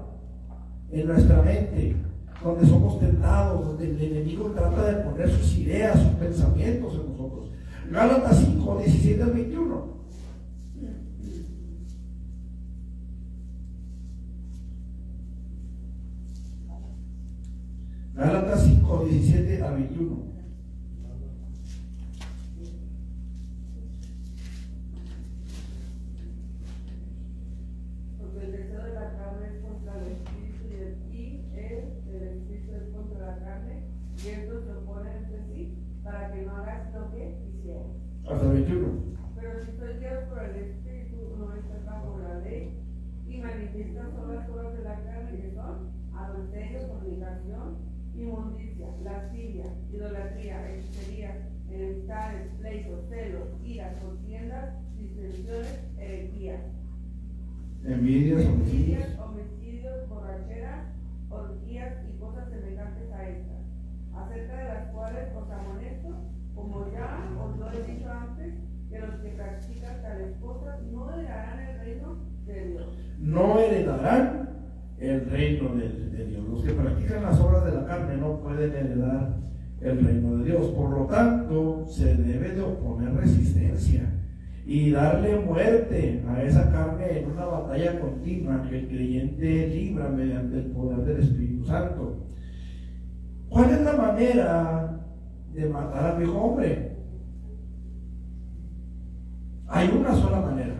en nuestra mente, donde somos tentados, donde el enemigo trata de poner sus ideas, sus pensamientos en nosotros. Gálatas 5, 17 al 21. Gálatas 5, 17 al 21. Porque el deseo de la carne es contra el espíritu y el espíritu es contra la carne, y estos se oponen entre sí para que no hagas lo que quisieras. Hasta el 21. Pero si sois guiados por el espíritu, no estáis bajo la ley, y manifiestan son las obras de la carne, que son adulterio, fornicación, inmundicia, lascivia, idolatría, hechicería, enemistades, pleitos, celos, iras, contiendas, disensiones, herejías, Envidias, homicidios, borracheras, orgías y cosas semejantes a estas, acerca de las cuales os amonesto, como ya os lo he dicho antes, que los que practican tales cosas no heredarán el reino de Dios. no heredarán el reino de Dios. Los que practican las obras de la carne no pueden heredar el reino de Dios. Por lo tanto, se debe de oponer resistencia y darle muerte a esa carne en una batalla continua que el creyente libra mediante el poder del Espíritu Santo. ¿Cuál es la manera de matar al viejo hombre? Hay una sola manera.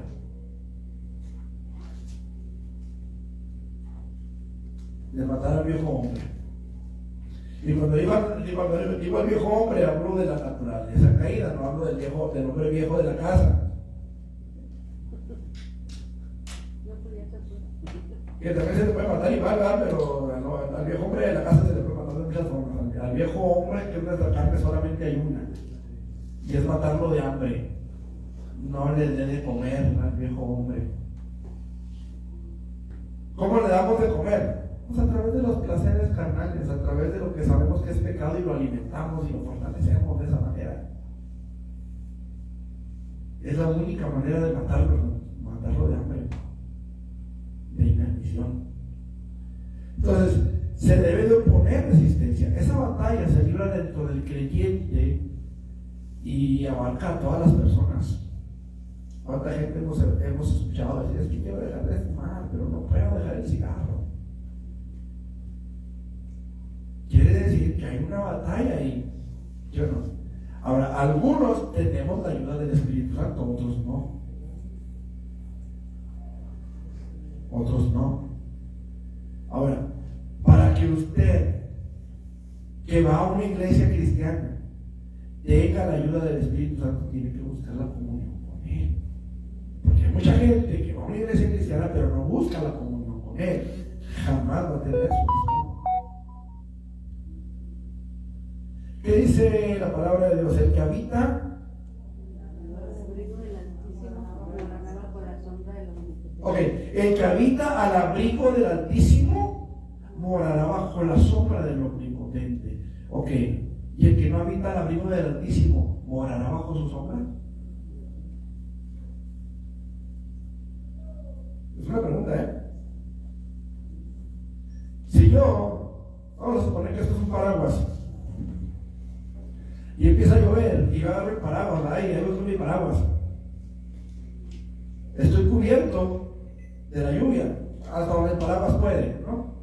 De matar al viejo hombre. Y cuando digo al viejo hombre, hablo de la naturaleza caída, no hablo del hombre viejo de la casa. Que también se le puede matar igual, ¿verdad? Pero al viejo hombre de la casa se le puede matar de muchas formas. Al viejo hombre, que es nuestra carne, solamente hay una, y es matarlo de hambre. No le dé de comer al viejo hombre. ¿Cómo le damos de comer? Pues a través de los placeres carnales, a través de lo que sabemos que es pecado y lo alimentamos y lo fortalecemos de esa manera. Es la única manera de matarlo de hambre, de inanición. Entonces, se debe de oponer resistencia. Esa batalla se libra dentro del creyente y abarca a todas las personas. ¿Cuánta gente hemos escuchado decir, es que quiero dejar de fumar, pero no puedo dejar el cigarro? Quiere decir que hay una batalla ahí. Yo no. Ahora, algunos tenemos la ayuda del Espíritu Santo, otros no. Otros no. Ahora, para que usted, que va a una iglesia cristiana, tenga la ayuda del Espíritu Santo, tiene que buscar la comunión con Él. Porque hay mucha gente que va a una iglesia cristiana, pero no busca la comunión con Él. Jamás va a tener eso. ¿Qué dice la palabra de Dios? El que habita el que habita al abrigo del Altísimo morará bajo la sombra del Omnipotente. ¿Y el que no habita al abrigo del Altísimo morará bajo su sombra? Es una pregunta, Si yo, vamos a suponer que esto es un paraguas, y empieza a llover, y yo agarro el paraguas, ahí con mi paraguas, estoy cubierto de la lluvia, hasta donde el paraguas puede, ¿no?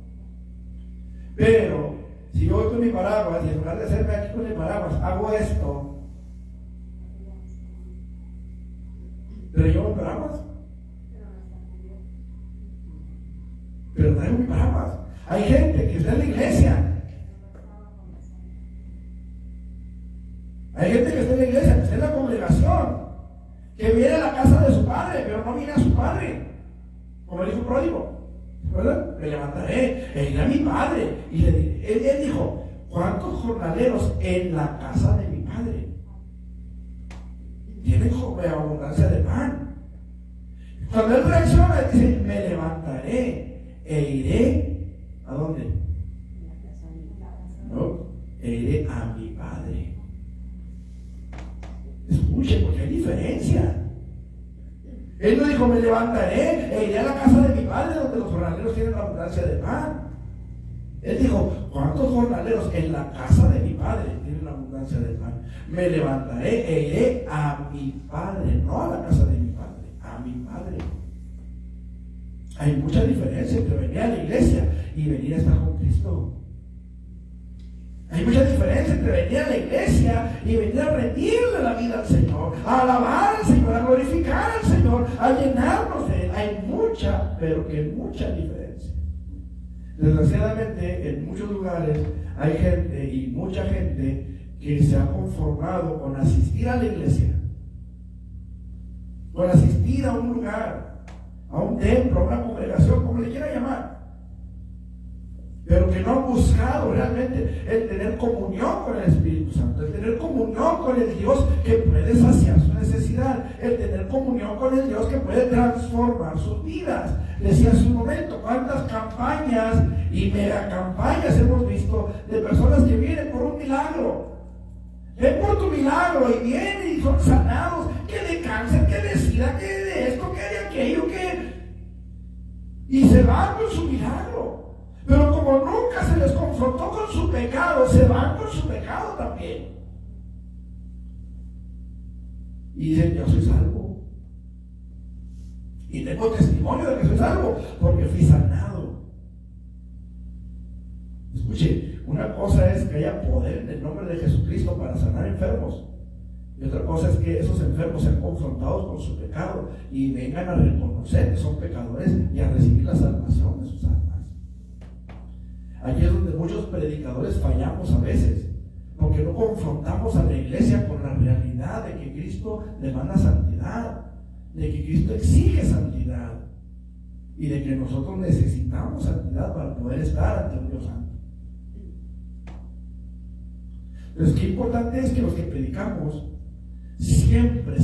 Pero, si yo voy con mi paraguas, y en lugar de hacerme aquí con el paraguas, hago esto, ¿pero llevo el paraguas? Pero traigo mi paraguas. Hay gente que está en la iglesia. Hay gente que está en la iglesia, que está en la congregación, que viene a la casa de su padre, pero no viene a su padre, como el hijo pródigo, ¿verdad? Me levantaré e iré a mi padre. Y él dijo, ¿cuántos jornaleros en la casa de mi padre? Tiene tienen abundancia de pan. Cuando él reacciona, dice, me levantaré e iré, ¿a dónde? No, e iré a mi Padre. Escuche, porque hay diferencia. Él no dijo, me levantaré e iré a la casa de mi Padre, donde los jornaleros tienen abundancia de pan. Él dijo, ¿cuántos jornaleros en la casa de mi Padre tienen abundancia de pan? Me levantaré e iré a mi Padre, no a la casa de mi Padre, a mi Padre. Hay mucha diferencia entre venir a la iglesia y venir a estar con Cristo. Hay mucha diferencia entre venir a la iglesia y venir a rendirle la vida al Señor, a alabar al Señor, a glorificar al Señor, a llenarnos de Él. Hay mucha, pero que mucha diferencia. Desgraciadamente, en muchos lugares hay gente y mucha gente que se ha conformado con asistir a la iglesia, con asistir a un lugar, a un templo, a una congregación, como le quiera llamar, pero que no han buscado realmente el tener comunión con el Espíritu Santo, el tener comunión con el Dios que puede saciar su necesidad, el tener comunión con el Dios que puede transformar sus vidas. Decía hace un momento, cuántas campañas y mega campañas hemos visto de personas que vienen por un milagro. Ven por tu milagro y vienen y son sanados, que de cáncer, que de sida, que de esto, que de aquello, y se van con su milagro. Pero como nunca se les confrontó con su pecado, se van con su pecado también. Y dicen, yo soy salvo. Y tengo testimonio de que soy salvo, porque fui sanado. Escuche, una cosa es que haya poder en el nombre de Jesucristo para sanar enfermos. Y otra cosa es que esos enfermos sean confrontados con su pecado y vengan a reconocer que son pecadores y a recibir la salvación de sus almas. Aquí es donde muchos predicadores fallamos a veces, porque no confrontamos a la iglesia con la realidad de que Cristo demanda santidad, de que Cristo exige santidad y de que nosotros necesitamos santidad para poder estar ante un Dios santo. Entonces, qué importante es que los que predicamos siempre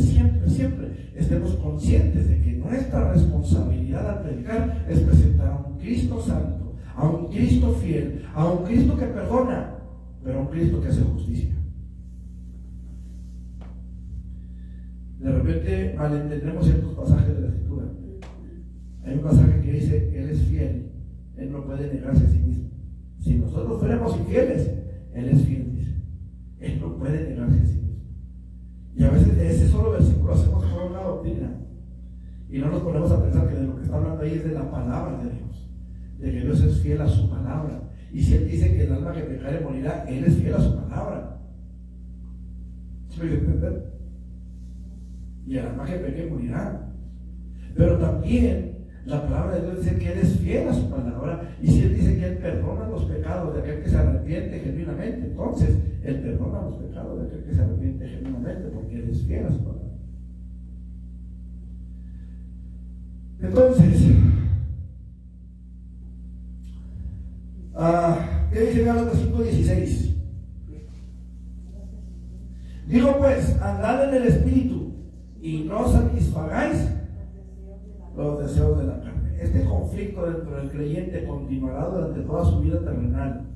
estemos conscientes de que nuestra responsabilidad al predicar es presentar a un Cristo santo, a un Cristo fiel, a un Cristo que perdona, pero a un Cristo que hace justicia. De repente malentendemos ciertos pasajes de la Escritura. Hay un pasaje que dice, Él es fiel, Él no puede negarse a sí mismo. Si nosotros fuéramos infieles, Él es fiel, dice. Él no puede negarse a sí mismo. Y a veces de ese solo versículo hacemos toda una doctrina y no nos ponemos a pensar que de lo que está hablando ahí es de la palabra de Dios, de que Dios es fiel a su palabra. Y si Él dice que el alma que pecare morirá, Él es fiel a su palabra. ¿Sí me entienden? Y el alma que peque morirá. Pero también la palabra de Dios dice que Él es fiel a su palabra. Y si Él dice que Él perdona los pecados de aquel que se arrepiente genuinamente, entonces Él perdona los pecados de aquel que se arrepiente genuinamente, porque Él es fiel a su palabra. Entonces, ¿qué dice Gálatas 5:16? Digo pues, andad en el Espíritu y no satisfagáis los deseos de la carne. Este conflicto dentro del creyente continuará durante toda su vida terrenal,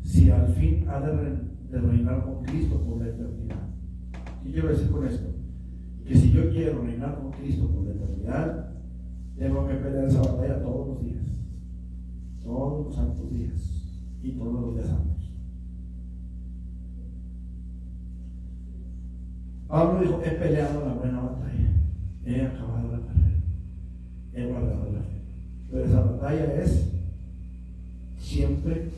si al fin ha de reinar con Cristo por la eternidad. ¿Qué quiero decir con esto? Que si yo quiero reinar con Cristo por la eternidad, tengo que pelear esa batalla todos los días, todos los santos días y todos los días santos. Pablo dijo, he peleado la buena batalla, he acabado la carrera, he guardado la fe. Pero esa batalla es siempre.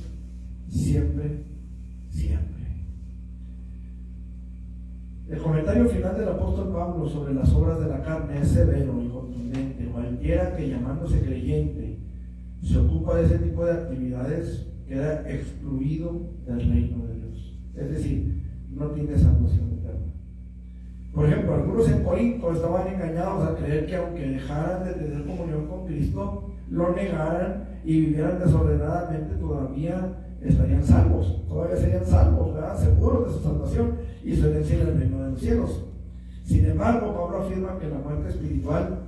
El comentario final del apóstol Pablo sobre las obras de la carne es severo y contundente. Cualquiera que llamándose creyente se ocupa de ese tipo de actividades queda excluido del reino de Dios. Es decir, no tiene salvación eterna. Por ejemplo, algunos en Corinto estaban engañados a creer que aunque dejaran de tener comunión con Cristo, lo negaran y vivieran desordenadamente, todavía estarían salvos, todavía serían salvos, ¿verdad? Seguros de su salvación y su herencia en el reino de los cielos. Sin embargo, Pablo afirma que la muerte espiritual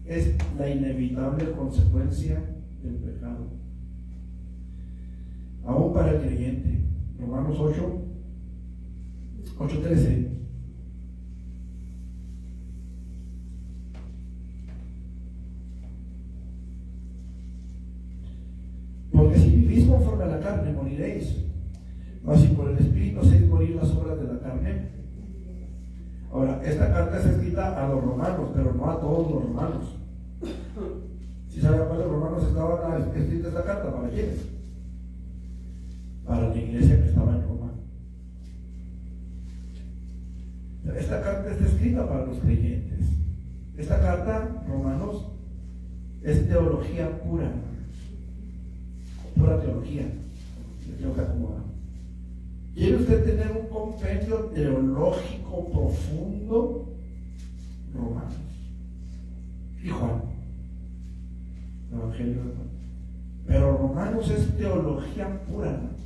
es la inevitable consecuencia del pecado, aún para el creyente. Romanos 8:13. Porque si vivís conforme a la carne, moriréis, mas si por el Espíritu hacéis morir las obras de la carne. Ahora, esta carta es escrita a los romanos, pero no a todos los romanos. ¿Sí saben a cuáles romanos estaba escrita esta carta? ¿Para quiénes? Para la iglesia que estaba en Roma. Esta carta está escrita para los creyentes. Esta carta, Romanos, es teología pura. Pura teología. Creo que acomoda. ¿Quiere usted tener un compendio teológico profundo? Romanos y Juan, el Evangelio de Juan. Pero Romanos es teología pura, hermanos.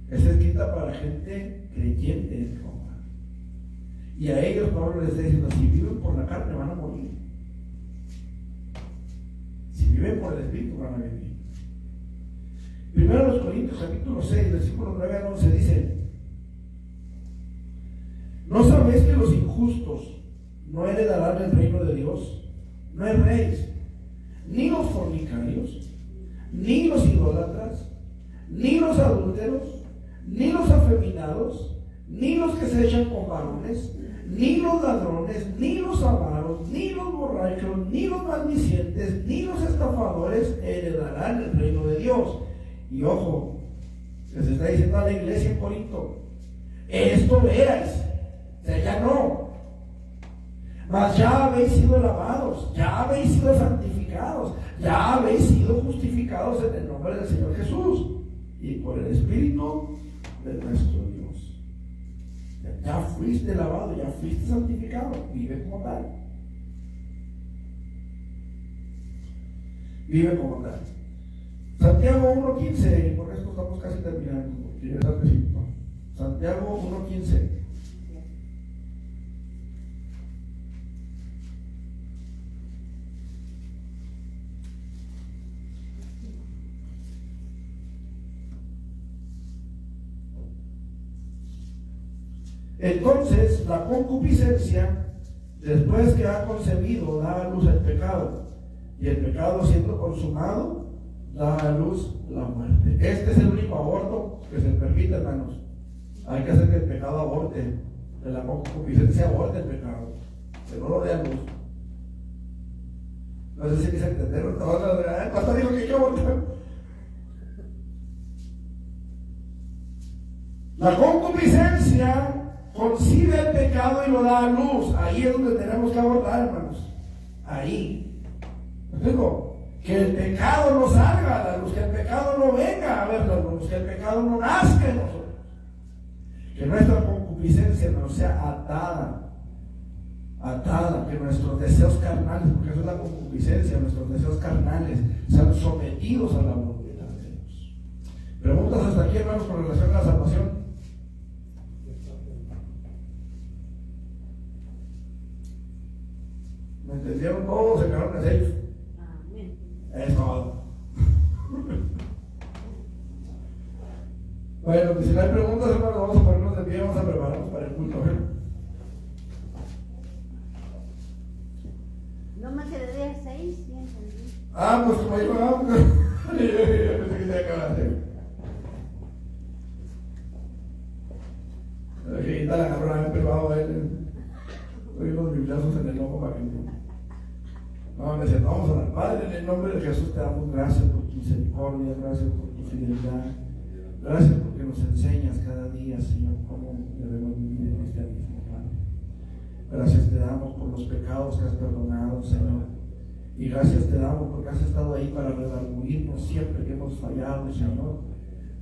Es escrita para gente creyente en Roma. Y a ellos Pablo les está diciendo: si viven por la carne van a morir. Si viven por el Espíritu van a vivir. Primero los Corintios capítulo 6, versículos 9 al 11 dice: ¿no sabéis que los injustos no heredarán el reino de Dios? No erréis, ni los fornicarios, ni los idólatras, ni los adúlteros, ni los afeminados, ni los que se echan con varones, ni los ladrones, ni los avaros, ni los borrachos, ni los maldicientes, ni los estafadores heredarán el reino de Dios. Y ojo, les está diciendo a la iglesia en Corinto: esto veáis, o sea, ya no, mas ya habéis sido lavados, ya habéis sido santificados, ya habéis sido justificados en el nombre del Señor Jesús y por el Espíritu de nuestro Dios. Ya fuiste lavado, ya fuiste santificado, vive como tal. Vive como tal. Santiago 1:15, por esto estamos casi terminando, porque ya está tardecito. Santiago 1:15. Entonces, la concupiscencia, después que ha concebido, da a luz el pecado, y el pecado, siendo consumado, da a luz la muerte. Este es el único aborto que se permite, hermanos. Hay que hacer que el pecado aborte, que la concupiscencia aborte el pecado, que no lo dé a luz. No sé si me entendieron. El pastor dijo que hay que abortar. La concupiscencia concibe el pecado y lo da a luz. Ahí es donde tenemos que abortar, hermanos. Ahí. ¿Me explico? Que el pecado no salga a la luz, que el pecado no venga a ver la luz, que el pecado no nazca en nosotros. Que nuestra concupiscencia no sea atada, que nuestros deseos carnales, porque eso es la concupiscencia, nuestros deseos carnales sean sometidos a la voluntad de Dios. ¿Preguntas hasta aquí, hermanos, con relación a la salvación? ¿Me entendieron todos? ¿Se quedaron en safe? Es todo. Bueno, pues si no hay preguntas, hermanos, vamos a ponernos de pie, vamos a prepararnos para el culto. No me quedaría 6, sí entendí. Pues como dijo, yo pensé que se acabaste. La viejita la agarró en privado a él. Doy unos bibliazos en el ojo para que no. No, le decían: vamos a orar. Padre, en el nombre de Jesús te damos gracias por tu misericordia, gracias por tu fidelidad, gracias porque nos enseñas cada día, Señor, cómo debemos vivir el cristianismo, Padre. Gracias te damos por los pecados que has perdonado, Señor, y gracias te damos porque has estado ahí para redarguirnos siempre que hemos fallado, Señor.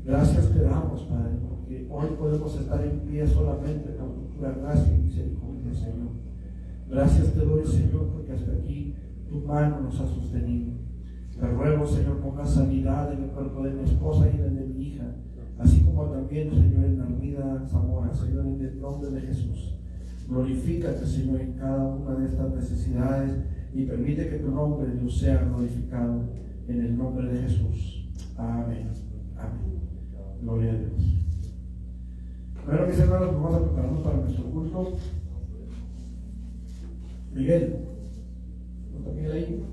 Gracias te damos, Padre, porque hoy podemos estar en pie solamente por tu pura gracia y misericordia, Señor. Gracias te doy, Señor, porque hasta aquí tu mano nos ha sostenido. Te ruego, Señor, ponga sanidad en el cuerpo de mi esposa y en el de mi hija, así como también, Señor, en Armida Zamora, Señor, en el nombre de Jesús. Glorifícate, Señor, en cada una de estas necesidades y permite que tu nombre, Dios, sea glorificado en el nombre de Jesús. Amén. Amén. Gloria a Dios. Bueno, mis hermanos, vamos a prepararnos para nuestro culto. Miguel, ¿no está Miguel ahí?